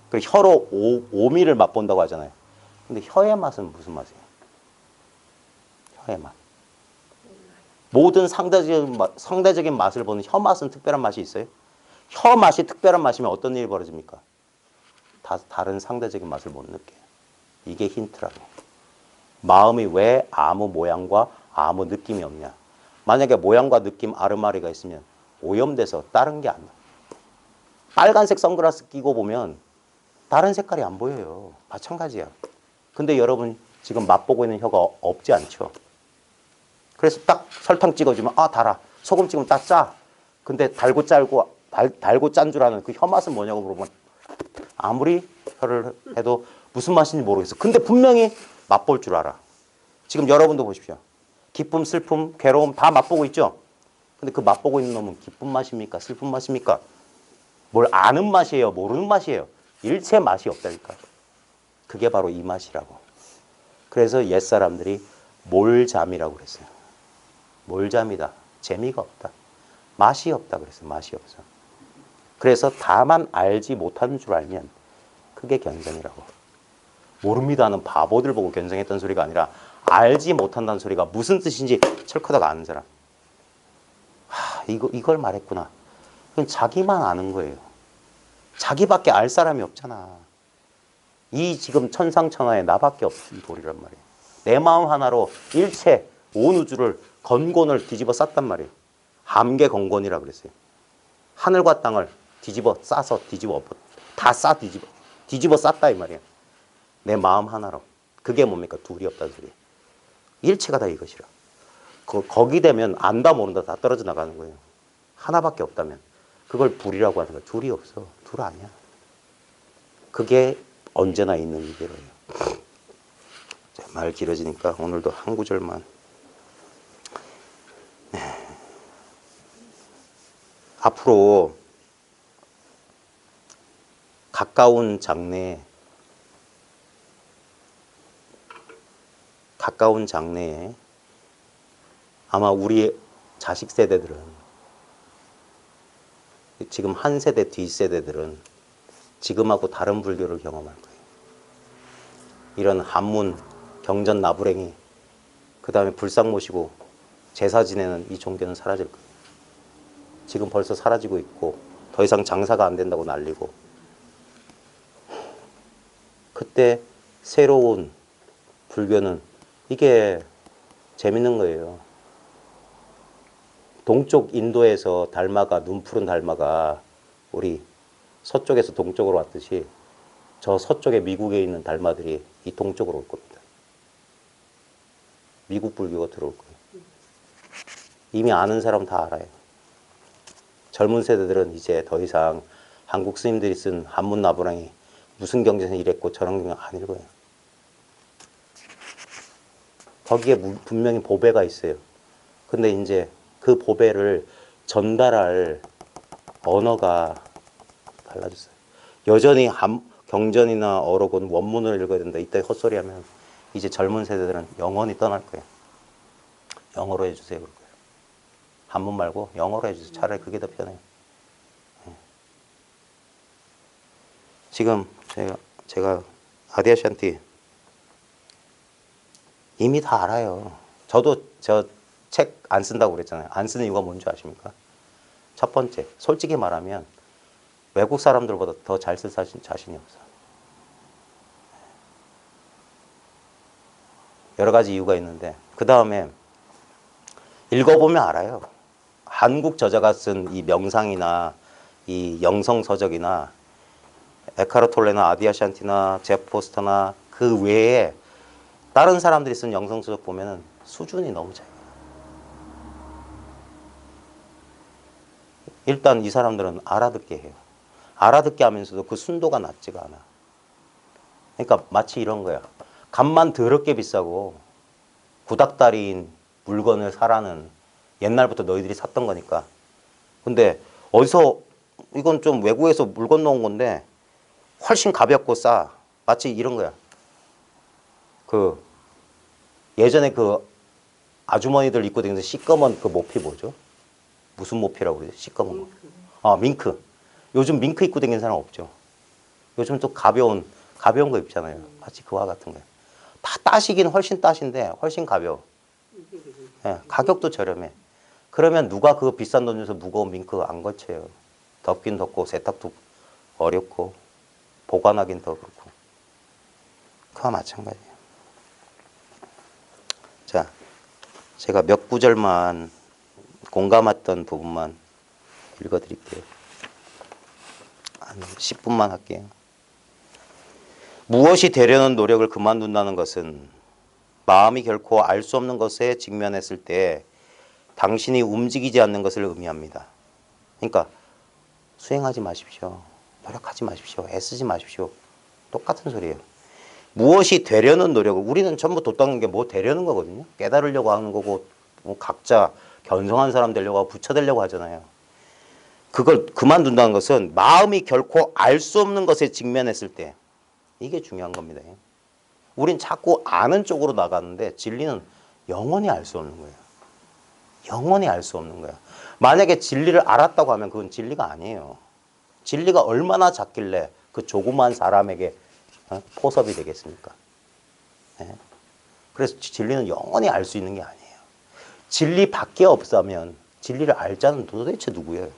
그 혀로 오미를 맛본다고 하잖아요. 근데 혀의 맛은 무슨 맛이에요? 혀의 맛. 모든 상대적인 맛을 보는 혀 맛은 특별한 맛이 있어요? 혀 맛이 특별한 맛이면 어떤 일이 벌어집니까? 다른 상대적인 맛을 못 느껴요. 이게 힌트라고. 마음이 왜 아무 모양과 아무 느낌이 없냐? 만약에 모양과 느낌 아르마리가 있으면 오염돼서 다른 게 안 나요. 빨간색 선글라스 끼고 보면 다른 색깔이 안 보여요. 마찬가지야. 근데 여러분 지금 맛보고 있는 혀가 없지 않죠? 그래서 딱 설탕 찍어주면 아 달아. 소금 찍으면 딱 짜. 근데 달고 짠 줄 아는 그 혀 맛은 뭐냐고 물어보면 아무리 혀를 해도 무슨 맛인지 모르겠어. 근데 분명히 맛볼 줄 알아. 지금 여러분도 보십시오. 기쁨, 슬픔, 괴로움 다 맛보고 있죠? 근데 그 맛보고 있는 놈은 기쁜 맛입니까? 슬픈 맛입니까? 뭘 아는 맛이에요? 모르는 맛이에요? 일체 맛이 없다니까. 그게 바로 이 맛이라고. 그래서 옛사람들이 몰잠이라고 그랬어요. 몰잠이다. 재미가 없다. 맛이 없다 그랬어요. 맛이 없어. 그래서 다만 알지 못하는 줄 알면 그게 견성이라고. 모릅니다는 바보들 보고 견성했던 소리가 아니라 알지 못한다는 소리가 무슨 뜻인지 철커덕 아는 사람. 이걸 말했구나. 그건 자기만 아는 거예요. 자기밖에 알 사람이 없잖아. 이 지금 천상천하에 나밖에 없는 도리란 말이에요. 내 마음 하나로 일체 온 우주를 건곤을 뒤집어 쌌단 말이에요. 함계건곤이라 그랬어요. 하늘과 땅을 뒤집어 싸서 다 뒤집어 쌌다 이 말이에요. 내 마음 하나로. 그게 뭡니까? 둘이 없다는 소리예요. 일체가 다 이것이라. 거기 되면 안다 모른다 다 떨어져 나가는 거예요. 하나밖에 없다면. 그걸 불이라고 하는 거예요. 둘이 없어. 둘 아니야. 그게 언제나 있는 이대로예요. 말 길어지니까 오늘도 한 구절만. 앞으로 가까운 장래에 아마 우리 자식 세대들은 지금 한 세대 뒤 세대들은 지금하고 다른 불교를 경험할 거예요. 이런 한문, 경전 나부랭이, 그 다음에 불상 모시고 제사 지내는 이 종교는 사라질 거예요. 지금 벌써 사라지고 있고 더 이상 장사가 안 된다고 난리고. 그때 새로운 불교는 이게 재밌는 거예요. 동쪽 인도에서 눈 푸른 달마가 우리 서쪽에서 동쪽으로 왔듯이 저 서쪽에 미국에 있는 달마들이 이 동쪽으로 올 겁니다. 미국 불교가 들어올 거예요. 이미 아는 사람 다 알아요. 젊은 세대들은 이제 더 이상 한국 스님들이 쓴 한문 나부랑이 무슨 경전에 이랬고 저런 경전 안 읽어요. 거기에 분명히 보배가 있어요. 근데 이제 그 보배를 전달할 언어가 달라졌어요. 여전히 경전이나 어록은 원문을 읽어야 된다. 이따 헛소리 하면 이제 젊은 세대들은 영원히 떠날 거예요. 영어로 해주세요. 그럴 거예요. 한문 말고 영어로 해주세요. 차라리 그게 더 편해요. 지금 제가 아디아샨티 이미 다 알아요. 저도 저 책 안 쓴다고 그랬잖아요. 안 쓰는 이유가 뭔지 아십니까? 첫 번째, 솔직히 말하면 외국 사람들보다 더 잘 쓸 자신이 없어요. 여러 가지 이유가 있는데 그 다음에 읽어보면 알아요. 한국 저자가 쓴 이 명상이나 이 영성서적이나 에카르톨레나 아디아샨티나 제프 포스터나 그 외에 다른 사람들이 쓴 영성서적 보면은 수준이 너무 차이요. 일단 이 사람들은 알아듣게 해요. 알아듣게 하면서도 그 순도가 낮지가 않아. 그러니까 마치 이런 거야. 값만 더럽게 비싸고 구닥다리인 물건을 사라는 옛날부터 너희들이 샀던 거니까. 근데 어디서 이건 좀 외국에서 물건 넣은 건데 훨씬 가볍고 싸. 마치 이런 거야. 그 예전에 그 아주머니들 입고 다니면서 시꺼먼 그 모피 뭐죠? 무슨 모피라고 그러지? 시꺼먼 거. 아, 밍크. 요즘 밍크 입고 다니는 사람 없죠. 요즘 또 가벼운 거 입잖아요. 마치 그와 같은 거예요. 다 따시긴 훨씬 따신데 훨씬 가벼워. 예, 가격도 저렴해. 그러면 누가 그 비싼 돈 줘서 무거운 밍크 안 거쳐요. 덥긴 덥고 세탁도 어렵고 보관하긴 더 그렇고. 그와 마찬가지예요. 자, 제가 몇 구절만 공감했던 부분만 읽어드릴게요. 한 10분만 할게요. 무엇이 되려는 노력을 그만둔다는 것은 마음이 결코 알 수 없는 것에 직면했을 때 당신이 움직이지 않는 것을 의미합니다. 그러니까 수행하지 마십시오. 노력하지 마십시오. 애쓰지 마십시오. 똑같은 소리예요. 무엇이 되려는 노력을 우리는 전부 돛닦는 게 뭐 되려는 거거든요. 깨달으려고 하는 거고 뭐 각자 견성한 사람 되려고 하고 부처 되려고 하잖아요. 그걸 그만둔다는 것은 마음이 결코 알 수 없는 것에 직면했을 때 이게 중요한 겁니다. 우린 자꾸 아는 쪽으로 나가는데 진리는 영원히 알 수 없는 거예요. 영원히 알 수 없는 거야. 만약에 진리를 알았다고 하면 그건 진리가 아니에요. 진리가 얼마나 작길래 그 조그만 사람에게 포섭이 되겠습니까? 네? 그래서 진리는 영원히 알 수 있는 게 아니에요. 진리밖에 없다면 진리를 알 자는 도대체 누구예요?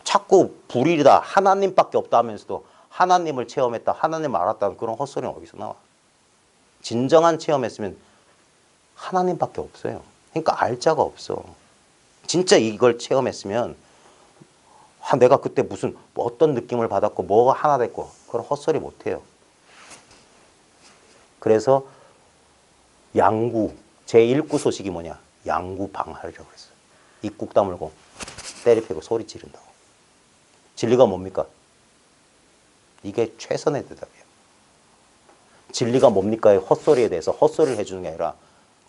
자꾸 불이다 하나님밖에 없다 하면서도 하나님을 체험했다 하나님을 알았다는 그런 헛소리는 어디서 나와? 진정한 체험했으면 하나님밖에 없어요. 그러니까 알 자가 없어. 진짜 이걸 체험했으면 내가 그때 무슨 어떤 느낌을 받았고 뭐가 하나 됐고 그런 헛소리 못해요. 그래서 양구 제1구 소식이 뭐냐? 양구 방하려고 그랬어요. 입국 다물고 때리패고 소리 지른다고. 진리가 뭡니까? 이게 최선의 대답이에요. 진리가 뭡니까의 헛소리에 대해서 헛소리를 해주는 게 아니라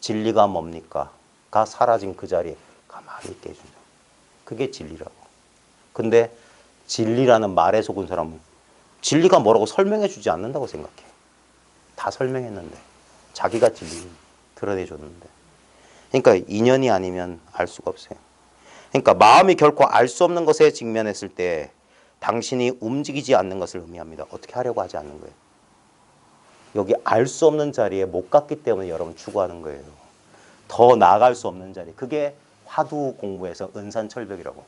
진리가 뭡니까? 가 사라진 그 자리에 가만히 있게 해준다. 그게 진리라고. 근데 진리라는 말에 속은 사람은 진리가 뭐라고 설명해 주지 않는다고 생각해. 다 설명했는데 자기가 진리를 드러내줬는데. 그러니까 인연이 아니면 알 수가 없어요. 그러니까 마음이 결코 알 수 없는 것에 직면했을 때 당신이 움직이지 않는 것을 의미합니다. 어떻게 하려고 하지 않는 거예요. 여기 알 수 없는 자리에 못 갔기 때문에 여러분 추구하는 거예요. 더 나아갈 수 없는 자리. 그게 화두 공부에서 은산철벽이라고.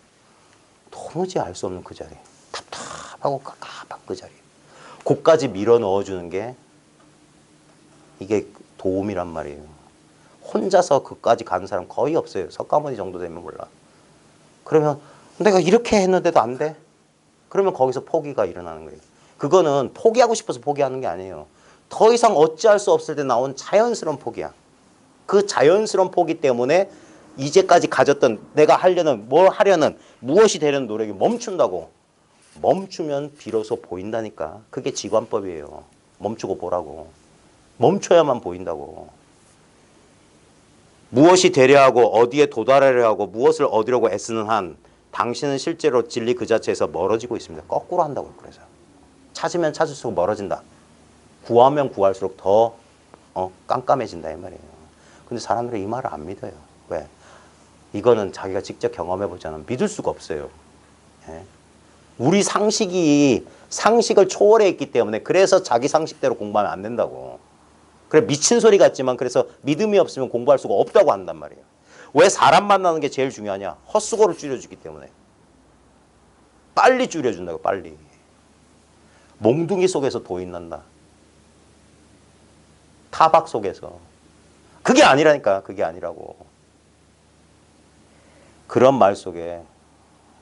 도무지 알 수 없는 그 자리. 답답하고 깝깝한 그 자리. 거기까지 밀어 넣어주는 게 이게 도움이란 말이에요. 혼자서 그까지 가는 사람 거의 없어요. 석가모니 정도 되면 몰라. 그러면 내가 이렇게 했는데도 안 돼? 그러면 거기서 포기가 일어나는 거예요. 그거는 포기하고 싶어서 포기하는 게 아니에요. 더 이상 어찌할 수 없을 때 나온 자연스러운 포기야. 그 자연스러운 포기 때문에 이제까지 가졌던 내가 하려는 뭘 하려는 무엇이 되려는 노력이 멈춘다고. 멈추면 비로소 보인다니까. 그게 지관법이에요. 멈추고 보라고. 멈춰야만 보인다고. 무엇이 되려 하고 어디에 도달하려 하고 무엇을 얻으려고 애쓰는 한 당신은 실제로 진리 그 자체에서 멀어지고 있습니다. 거꾸로 한다고 그래서. 찾으면 찾을수록 멀어진다. 구하면 구할수록 더 깜깜해진다 이 말이에요. 근데 사람들이 이 말을 안 믿어요. 왜? 이거는 자기가 직접 경험해보지 않으면 믿을 수가 없어요. 예? 우리 상식을 초월해 있기 때문에 그래서 자기 상식대로 공부하면 안 된다고. 그래 미친 소리 같지만 그래서 믿음이 없으면 공부할 수가 없다고 한단 말이에요. 왜 사람 만나는 게 제일 중요하냐? 헛수고를 줄여주기 때문에. 빨리 줄여준다고 빨리. 몽둥이 속에서 도인 난다. 타박 속에서. 그게 아니라니까. 그게 아니라고. 그런 말 속에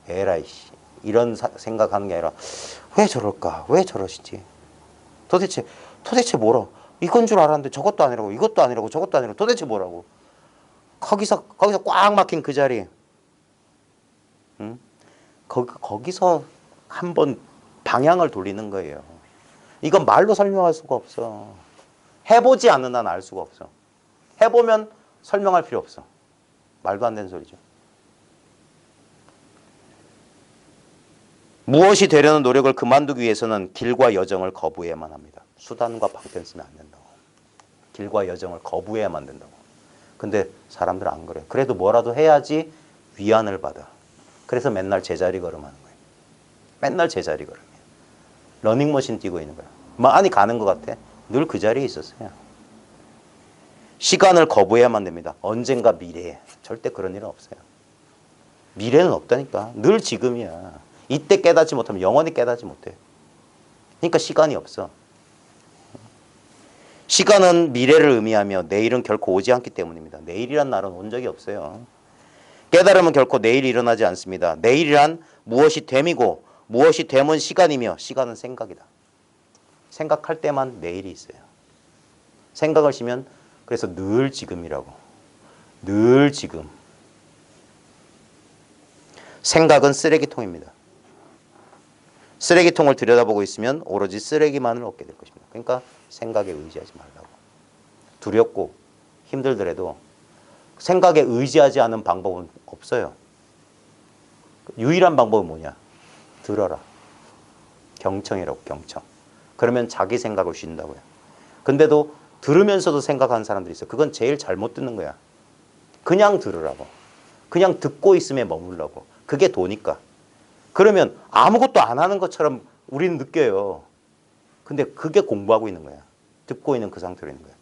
에라이 씨 이런 생각하는 게 아니라 왜 저럴까? 왜 저러시지? 도대체 뭐라? 이건 줄 알았는데 저것도 아니라고 이것도 아니라고 저것도 아니라고 도대체 뭐라고? 거기서 꽉 막힌 그 자리. 응? 거기서 한번 방향을 돌리는 거예요. 이건 말로 설명할 수가 없어. 해보지 않는 한 알 수가 없어. 해보면 설명할 필요 없어. 말도 안 되는 소리죠. 무엇이 되려는 노력을 그만두기 위해서는 길과 여정을 거부해야만 합니다. 수단과 방편 쓰면 안 된다고. 길과 여정을 거부해야만 된다고. 근데 사람들은 안 그래. 그래도 뭐라도 해야지 위안을 받아. 그래서 맨날 제자리 걸음하는 거예요. 맨날 제자리 걸음이야. 러닝머신 뛰고 있는 거야. 많이 가는 것 같아. 늘 그 자리에 있었어요. 시간을 거부해야만 됩니다. 언젠가 미래에. 절대 그런 일은 없어요. 미래는 없다니까. 늘 지금이야. 이때 깨닫지 못하면 영원히 깨닫지 못해. 그러니까 시간이 없어. 시간은 미래를 의미하며 내일은 결코 오지 않기 때문입니다. 내일이란 날은 온 적이 없어요. 깨달음은 결코 내일이 일어나지 않습니다. 내일이란 무엇이 됨이고 무엇이 됨은 시간이며 시간은 생각이다. 생각할 때만 내일이 있어요. 생각을 쉬면 그래서 늘 지금이라고. 늘 지금. 생각은 쓰레기통입니다. 쓰레기통을 들여다보고 있으면 오로지 쓰레기만을 얻게 될 것입니다. 그러니까 생각에 의지하지 말라고. 두렵고 힘들더라도 생각에 의지하지 않은 방법은 없어요. 유일한 방법은 뭐냐? 들어라. 경청이라고, 경청. 그러면 자기 생각을 쉰다고요. 근데도 들으면서도 생각하는 사람들이 있어요. 그건 제일 잘못 듣는 거야. 그냥 들으라고. 그냥 듣고 있음에 머물라고. 그게 도니까. 그러면 아무것도 안 하는 것처럼 우리는 느껴요. 근데 그게 공부하고 있는 거야. 듣고 있는 그 상태로 있는 거야.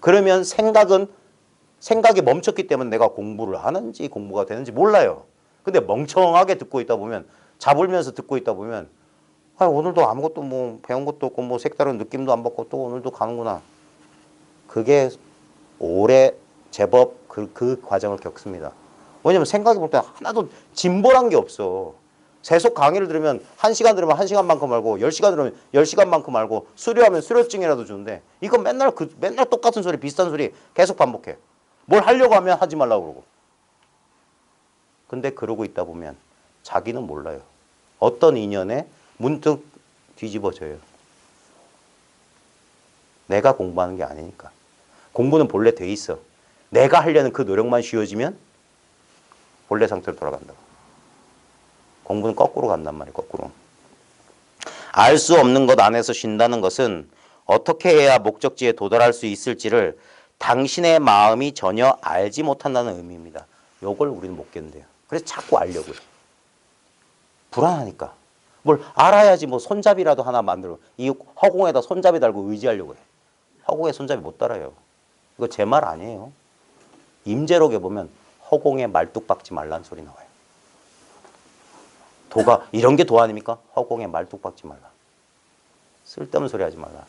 그러면 생각이 멈췄기 때문에 내가 공부를 하는지 공부가 되는지 몰라요. 근데 멍청하게 듣고 있다 보면, 잡으면서 듣고 있다 보면, 아, 오늘도 아무것도 뭐 배운 것도 없고 뭐 색다른 느낌도 안 받고 또 오늘도 가는구나. 그게 오래 제법 그 과정을 겪습니다. 왜냐면 생각해 볼 때 하나도 진보란 게 없어. 계속 강의를 들으면 1시간 들으면 1시간만큼 알고 10시간 들으면 10시간만큼 알고 수료하면 수료증이라도 주는데 이건 맨날 똑같은 소리 비슷한 소리 계속 반복해. 뭘 하려고 하면 하지 말라고 그러고. 근데 그러고 있다 보면 자기는 몰라요. 어떤 인연에 문득 뒤집어져요. 내가 공부하는 게 아니니까. 공부는 본래 돼 있어. 내가 하려는 그 노력만 쉬워지면 본래 상태로 돌아간다고. 공부는 거꾸로 간단 말이에요. 거꾸로. 알 수 없는 것 안에서 쉰다는 것은 어떻게 해야 목적지에 도달할 수 있을지를 당신의 마음이 전혀 알지 못한다는 의미입니다. 이걸 우리는 못 견뎌요. 그래서 자꾸 알려고 해요. 불안하니까. 뭘 알아야지 뭐 손잡이라도 하나 만들어. 이 허공에다 손잡이 달고 의지하려고 해. 허공에 손잡이 못 달아요. 이거 제 말 아니에요. 임재록에 보면 허공에 말뚝 박지 말라는 소리 나와요. 도가 이런 게 도 아닙니까? 허공에 말뚝 박지 말라. 쓸데없는 소리 하지 말라.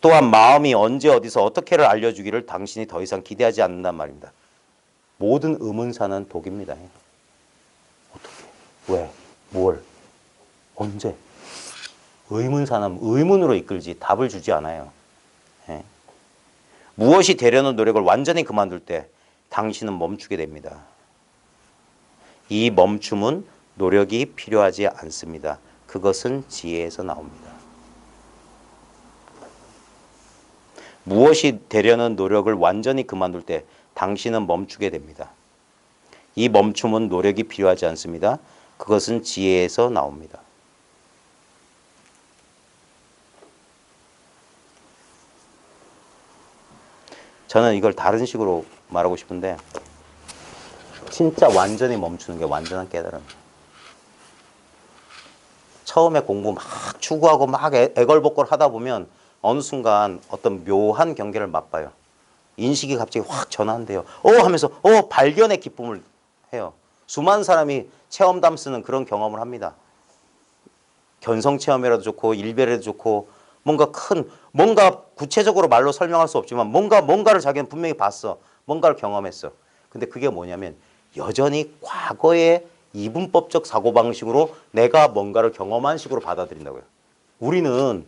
또한 마음이 언제 어디서 어떻게를 알려주기를 당신이 더 이상 기대하지 않는단 말입니다. 모든 의문사는 독입니다. 어떻게? 왜? 뭘? 언제? 의문사는 의문으로 이끌지 답을 주지 않아요. 예. 무엇이 되려는 노력을 완전히 그만둘 때 당신은 멈추게 됩니다. 이 멈춤은 노력이 필요하지 않습니다. 그것은 지혜에서 나옵니다. 무엇이 되려는 노력을 완전히 그만둘 때 당신은 멈추게 됩니다. 이 멈춤은 노력이 필요하지 않습니다. 그것은 지혜에서 나옵니다. 저는 이걸 다른 식으로 말하고 싶은데 진짜 완전히 멈추는 게 완전한 깨달음이에요. 처음에 공부 막 추구하고 막 애걸복걸 하다 보면 어느 순간 어떤 묘한 경계를 맛봐요. 인식이 갑자기 확 전환돼요. 하면서 발견의 기쁨을 해요. 수많은 사람이 체험담 쓰는 그런 경험을 합니다. 견성 체험이라도 좋고 일별에도 좋고 뭔가 구체적으로 말로 설명할 수 없지만 뭔가를 자기는 분명히 봤어. 뭔가를 경험했어. 근데 그게 뭐냐면 여전히 과거의 이분법적 사고방식으로 내가 뭔가를 경험한 식으로 받아들인다고요. 우리는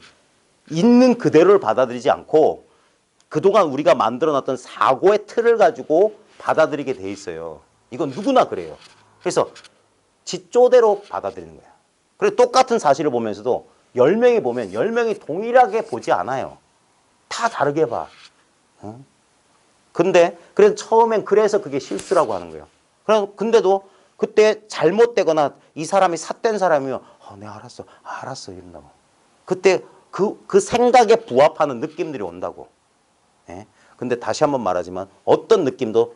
있는 그대로를 받아들이지 않고 그동안 우리가 만들어놨던 사고의 틀을 가지고 받아들이게 돼 있어요. 이건 누구나 그래요. 그래서 지쪼대로 받아들이는 거야. 그래서 똑같은 사실을 보면서도 10명이 보면 10명이 동일하게 보지 않아요. 다 다르게 봐. 응? 근데 그래서 처음엔 그래서 그게 실수라고 하는 거예요. 근데도 그때 잘못되거나 이 사람이 삿된 사람이면 네 알았어 이런다고. 그때 그 생각에 부합하는 느낌들이 온다고. 예? 근데 다시 한번 말하지만 어떤 느낌도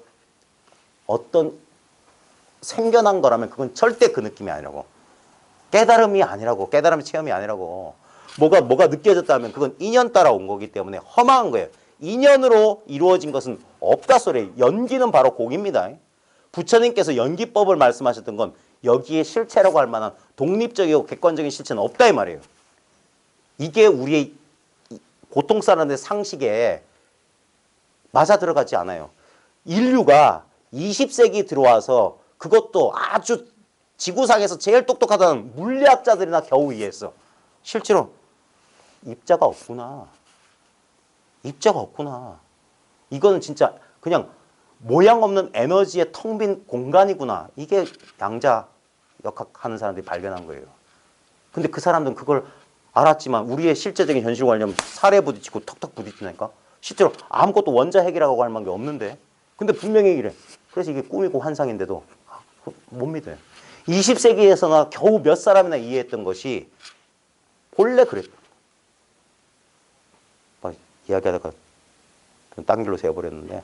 어떤 생겨난 거라면 그건 절대 그 느낌이 아니라고. 깨달음이 아니라고. 깨달음의 체험이 아니라고. 뭐가 느껴졌다면 그건 인연 따라 온 거기 때문에 허망한 거예요. 인연으로 이루어진 것은 없다 소리예요. 연기는 바로 공입니다. 부처님께서 연기법을 말씀하셨던 건 여기에 실체라고 할 만한 독립적이고 객관적인 실체는 없다 이 말이에요. 이게 우리의 보통 사람의 상식에 맞아 들어가지 않아요. 인류가 20세기 들어와서 그것도 아주 지구상에서 제일 똑똑하다는 물리학자들이나 겨우 이해했어. 실제로 입자가 없구나. 입자가 없구나. 이거는 진짜 그냥 모양 없는 에너지의 텅 빈 공간이구나. 이게 양자 역학하는 사람들이 발견한 거예요. 근데 그 사람들은 그걸 알았지만 우리의 실제적인 현실과 관련하면 살에 부딪히고 턱턱 부딪히니까 실제로 아무것도 원자 핵이라고 할 만한 게 없는데 근데 분명히 이래. 그래서 이게 꿈이고 환상인데도 못 믿어요. 20세기에서나 겨우 몇 사람이나 이해했던 것이 본래 그랬다. 막 이야기하다가 딴 길로 새어버렸는데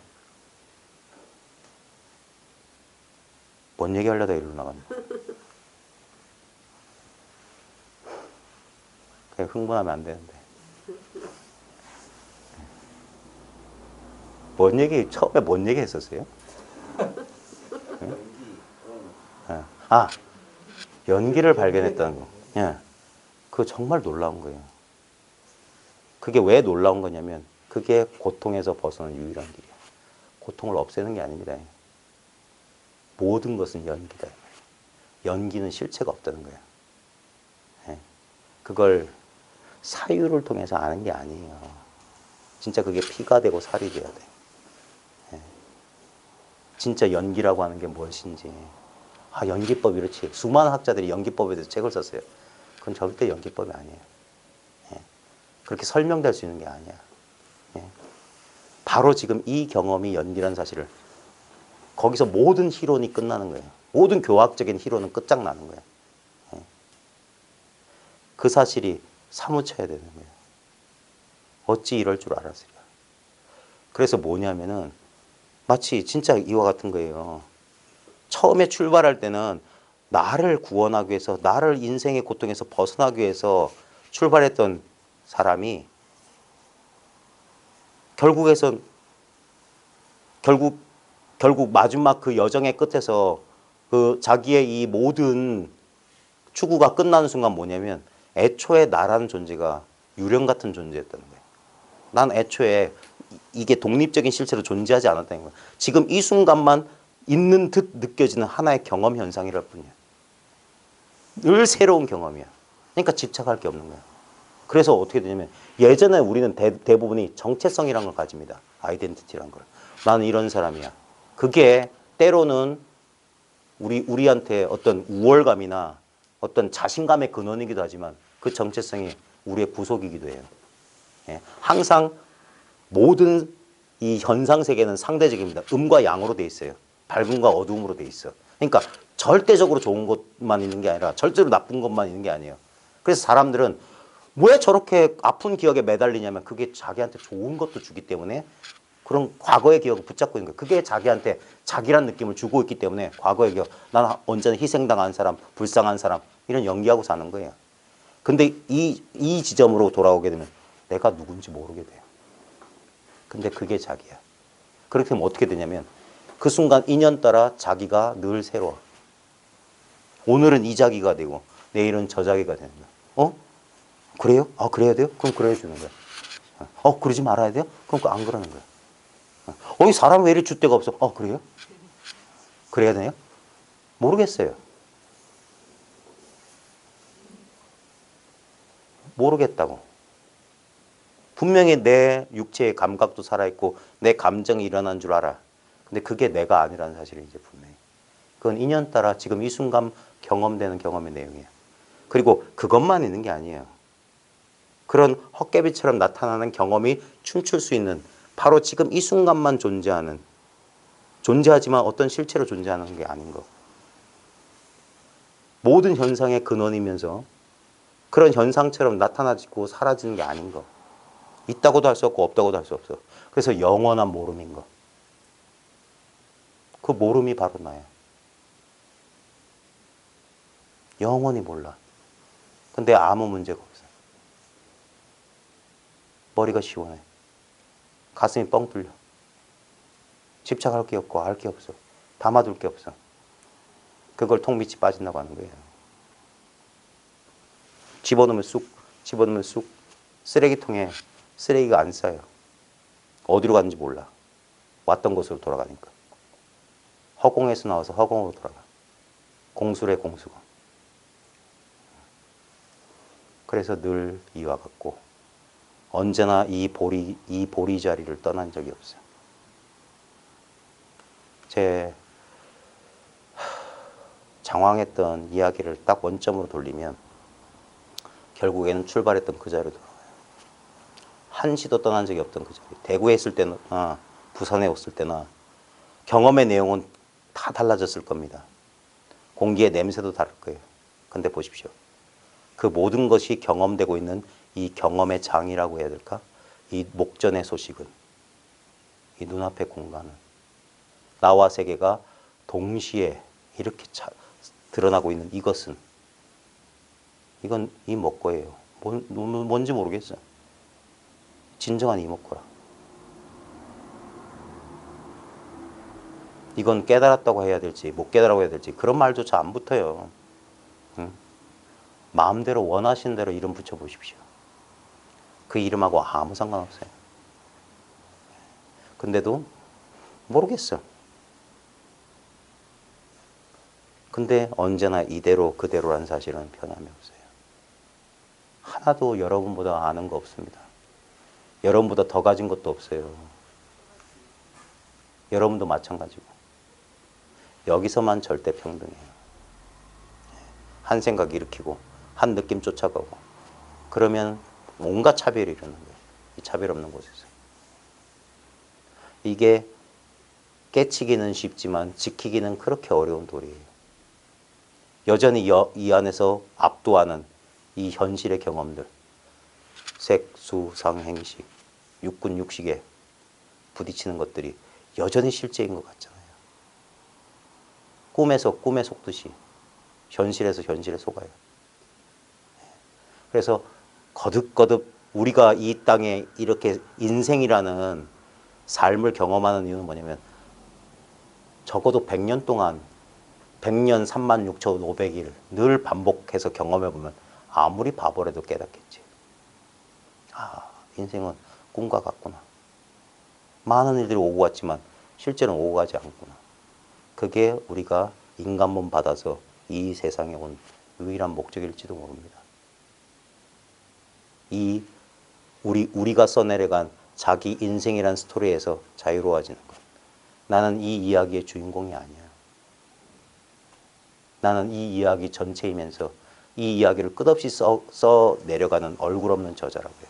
뭔 얘기하려다 이리로 나갔네. 그냥 흥분하면 안 되는데. 처음에 뭔 얘기 했었어요? 연기를 발견했다는 거. 예. 그거 정말 놀라운 거예요. 그게 왜 놀라운 거냐면 그게 고통에서 벗어나는 유일한 길이에요. 고통을 없애는 게 아닙니다. 모든 것은 연기다. 연기는 실체가 없다는 거예요. 예. 그걸 사유를 통해서 아는 게 아니에요. 진짜 그게 피가 되고 살이 돼야 돼. 예. 진짜 연기라고 하는 게 무엇인지. 연기법 이렇지. 수많은 학자들이 연기법에 대해서 책을 썼어요. 그건 절대 연기법이 아니에요. 예. 그렇게 설명될 수 있는 게 아니야. 예. 바로 지금 이 경험이 연기라는 사실을 거기서 모든 희론이 끝나는 거예요. 모든 교학적인 희론은 끝장나는 거예요. 예. 그 사실이 사무쳐야 되는 거예요. 어찌 이럴 줄 알았으랴. 그래서 뭐냐면은 마치 진짜 이와 같은 거예요. 처음에 출발할 때는 나를 구원하기 위해서 나를 인생의 고통에서 벗어나기 위해서 출발했던 사람이 결국 마지막 그 여정의 끝에서 그 자기의 이 모든 추구가 끝나는 순간 뭐냐면 애초에 나라는 존재가 유령 같은 존재였다는 거예요. 난 애초에 이게 독립적인 실체로 존재하지 않았다는 거예요. 지금 이 순간만 있는 듯 느껴지는 하나의 경험 현상이랄 뿐이야. 늘 새로운 경험이야. 그러니까 집착할 게 없는 거야. 그래서 어떻게 되냐면 예전에 우리는 대부분이 정체성이라는 걸 가집니다. 아이덴티티라는 걸. 나는 이런 사람이야. 그게 때로는 우리한테 어떤 우월감이나 어떤 자신감의 근원이기도 하지만 그 정체성이 우리의 구속이기도 해요. 예. 항상 모든 이 현상 세계는 상대적입니다. 음과 양으로 돼 있어요. 밝음과 어두움으로 돼 있어. 그러니까 절대적으로 좋은 것만 있는 게 아니라 절대로 나쁜 것만 있는 게 아니에요. 그래서 사람들은 왜 저렇게 아픈 기억에 매달리냐면 그게 자기한테 좋은 것도 주기 때문에 그런 과거의 기억을 붙잡고 있는 거예요. 그게 자기한테 자기란 느낌을 주고 있기 때문에 과거의 기억, 나는 언제나 희생당한 사람, 불쌍한 사람 이런 연기하고 사는 거예요. 근데 이 지점으로 돌아오게 되면 내가 누군지 모르게 돼요. 근데 그게 자기야. 그렇게 되면 어떻게 되냐면 그 순간 인연 따라 자기가 늘 새로워. 오늘은 이 자기가 되고 내일은 저 자기가 되는 거야. 그래요? 그래야 돼요? 그럼 그래 주는 거야. 그러지 말아야 돼요? 그럼 안 그러는 거야. 이 사람 왜 이리 줏대가 없어? 그래요? 그래야 되나요? 모르겠어요. 모르겠다고. 분명히 내 육체의 감각도 살아있고 내 감정이 일어난 줄 알아. 근데 그게 내가 아니라는 사실이 이제 분명히. 그건 인연 따라 지금 이 순간 경험되는 경험의 내용이에요. 그리고 그것만 있는 게 아니에요. 그런 헛개비처럼 나타나는 경험이 춤출 수 있는 바로 지금 이 순간만 존재하지만 어떤 실체로 존재하는 게 아닌 거. 모든 현상의 근원이면서 그런 현상처럼 나타나지고 사라지는 게 아닌 거. 있다고도 할 수 없고 없다고도 할 수 없어. 그래서 영원한 모름인 거. 그 모름이 바로 나야. 영원히 몰라. 근데 아무 문제가 없어. 머리가 시원해. 가슴이 뻥 뚫려. 집착할 게 없고 알 게 없어. 담아둘 게 없어. 그걸 통 밑이 빠진다고 하는 거예요. 집어넣으면 쑥, 집어넣으면 쑥. 쓰레기통에 쓰레기가 안 쌓여. 어디로 갔는지 몰라. 왔던 곳으로 돌아가니까. 허공에서 나와서 허공으로 돌아가. 공수래 공수가. 그래서 늘 이와 같고 언제나 이 보리 자리를 떠난 적이 없어요. 제 장황했던 이야기를 딱 원점으로 돌리면 결국에는 출발했던 그 자리로 돌아가요. 한시도 떠난 적이 없던 그 자리. 대구에 있을 때나 부산에 있을 때나 경험의 내용은 다 달라졌을 겁니다. 공기의 냄새도 다를 거예요. 근데 보십시오. 그 모든 것이 경험되고 있는 이 경험의 장이라고 해야 될까? 이 목전의 소식은, 이 눈앞의 공간은, 나와 세계가 동시에 이렇게 드러나고 있는 이것은, 이건 이목구예요. 뭔지 모르겠어요. 진정한 이목구라. 이건 깨달았다고 해야 될지 못 깨달았다고 해야 될지 그런 말조차 안 붙어요. 응? 마음대로 원하시는 대로 이름 붙여보십시오. 그 이름하고 아무 상관없어요. 근데도 모르겠어. 근데 언제나 이대로 그대로란 사실은 변함이 없어요. 하나도 여러분보다 아는 거 없습니다. 여러분보다 더 가진 것도 없어요. 여러분도 마찬가지고. 여기서만 절대 평등해요. 한 생각 일으키고 한 느낌 쫓아가고 그러면 온갖 차별이 일어나는 거예요. 이 차별 없는 곳에서. 이게 깨치기는 쉽지만 지키기는 그렇게 어려운 도리예요. 여전히 이 안에서 압도하는 이 현실의 경험들, 색, 수, 상, 행식, 육군, 육식에 부딪히는 것들이 여전히 실제인 것 같잖아요. 꿈에서 꿈에 속듯이 현실에서 현실에 속아요. 그래서 거듭거듭 우리가 이 땅에 이렇게 인생이라는 삶을 경험하는 이유는 뭐냐면 적어도 100년 동안 100년 36,500일 늘 반복해서 경험해보면 아무리 바보라도 깨닫겠지. 아, 인생은 꿈과 같구나. 많은 일들이 오고 갔지만 실제는 오고 가지 않구나. 그게 우리가 인간몸 받아서 이 세상에 온 유일한 목적일지도 모릅니다. 우리가 써내려간 자기 인생이란 스토리에서 자유로워지는 것. 나는 이 이야기의 주인공이 아니야. 나는 이 이야기 전체이면서 이 이야기를 끝없이 써 내려가는 얼굴 없는 저자라고요.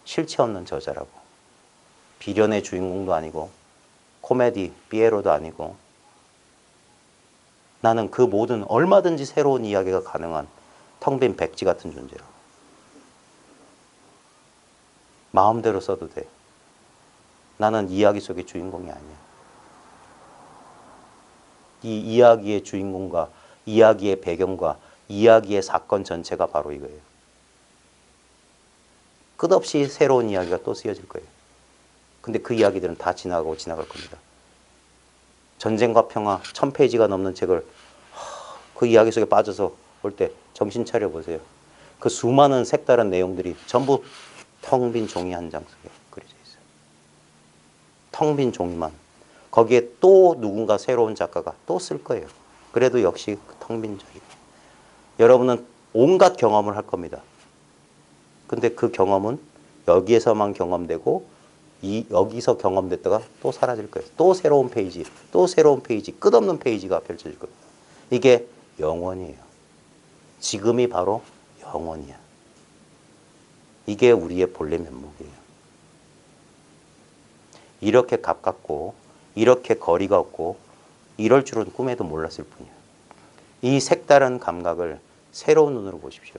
실체 없는 저자라고. 비련의 주인공도 아니고 코미디, 피에로도 아니고 나는 그 모든 얼마든지 새로운 이야기가 가능한 텅 빈 백지 같은 존재라고. 마음대로 써도 돼. 나는 이야기 속의 주인공이 아니야. 이 이야기의 주인공과 이야기의 배경과 이야기의 사건 전체가 바로 이거예요. 끝없이 새로운 이야기가 또 쓰여질 거예요. 근데 그 이야기들은 다 지나가고 지나갈 겁니다. 전쟁과 평화 1000페이지가 넘는 책을 그 이야기 속에 빠져서 볼 때 정신 차려 보세요. 그 수많은 색다른 내용들이 전부 텅 빈 종이 한 장 속에 그려져 있어요. 텅 빈 종이만. 거기에 또 누군가 새로운 작가가 또 쓸 거예요. 그래도 역시 텅 빈 자리. 여러분은 온갖 경험을 할 겁니다. 근데 그 경험은 여기에서만 경험되고 여기서 경험됐다가 또 사라질 거예요. 또 새로운 페이지, 또 새로운 페이지, 끝없는 페이지가 펼쳐질 겁니다. 이게 영원이에요. 지금이 바로 영원이야. 이게 우리의 본래 면목이에요. 이렇게 가깝고 이렇게 거리가 없고 이럴 줄은 꿈에도 몰랐을 뿐이야. 이 색다른 감각을 새로운 눈으로 보십시오.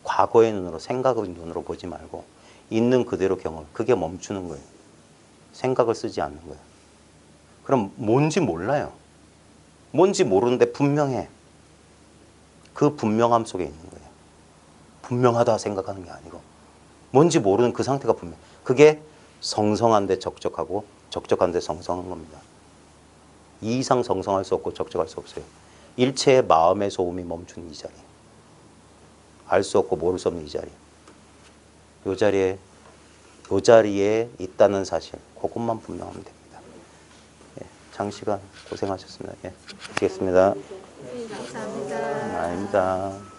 과거의 눈으로, 생각의 눈으로 보지 말고 있는 그대로 경험. 그게 멈추는 거예요. 생각을 쓰지 않는 거예요. 그럼 뭔지 몰라요. 뭔지 모르는데 분명해. 그 분명함 속에 있는 거예요. 분명하다 생각하는 게 아니고 뭔지 모르는 그 상태가 분명. 그게 성성한데 적적하고 적적한데 성성한 겁니다. 이 이상 성성할 수 없고 적적할 수 없어요. 일체의 마음의 소음이 멈춘 이 자리. 알 수 없고 모를 수 없는 이 자리. 이 자리에 있다는 사실. 그것만 분명하면 됩니다. 예, 장시간 고생하셨습니다. 예, 알겠습니다. 감사합니다. 아닙니다.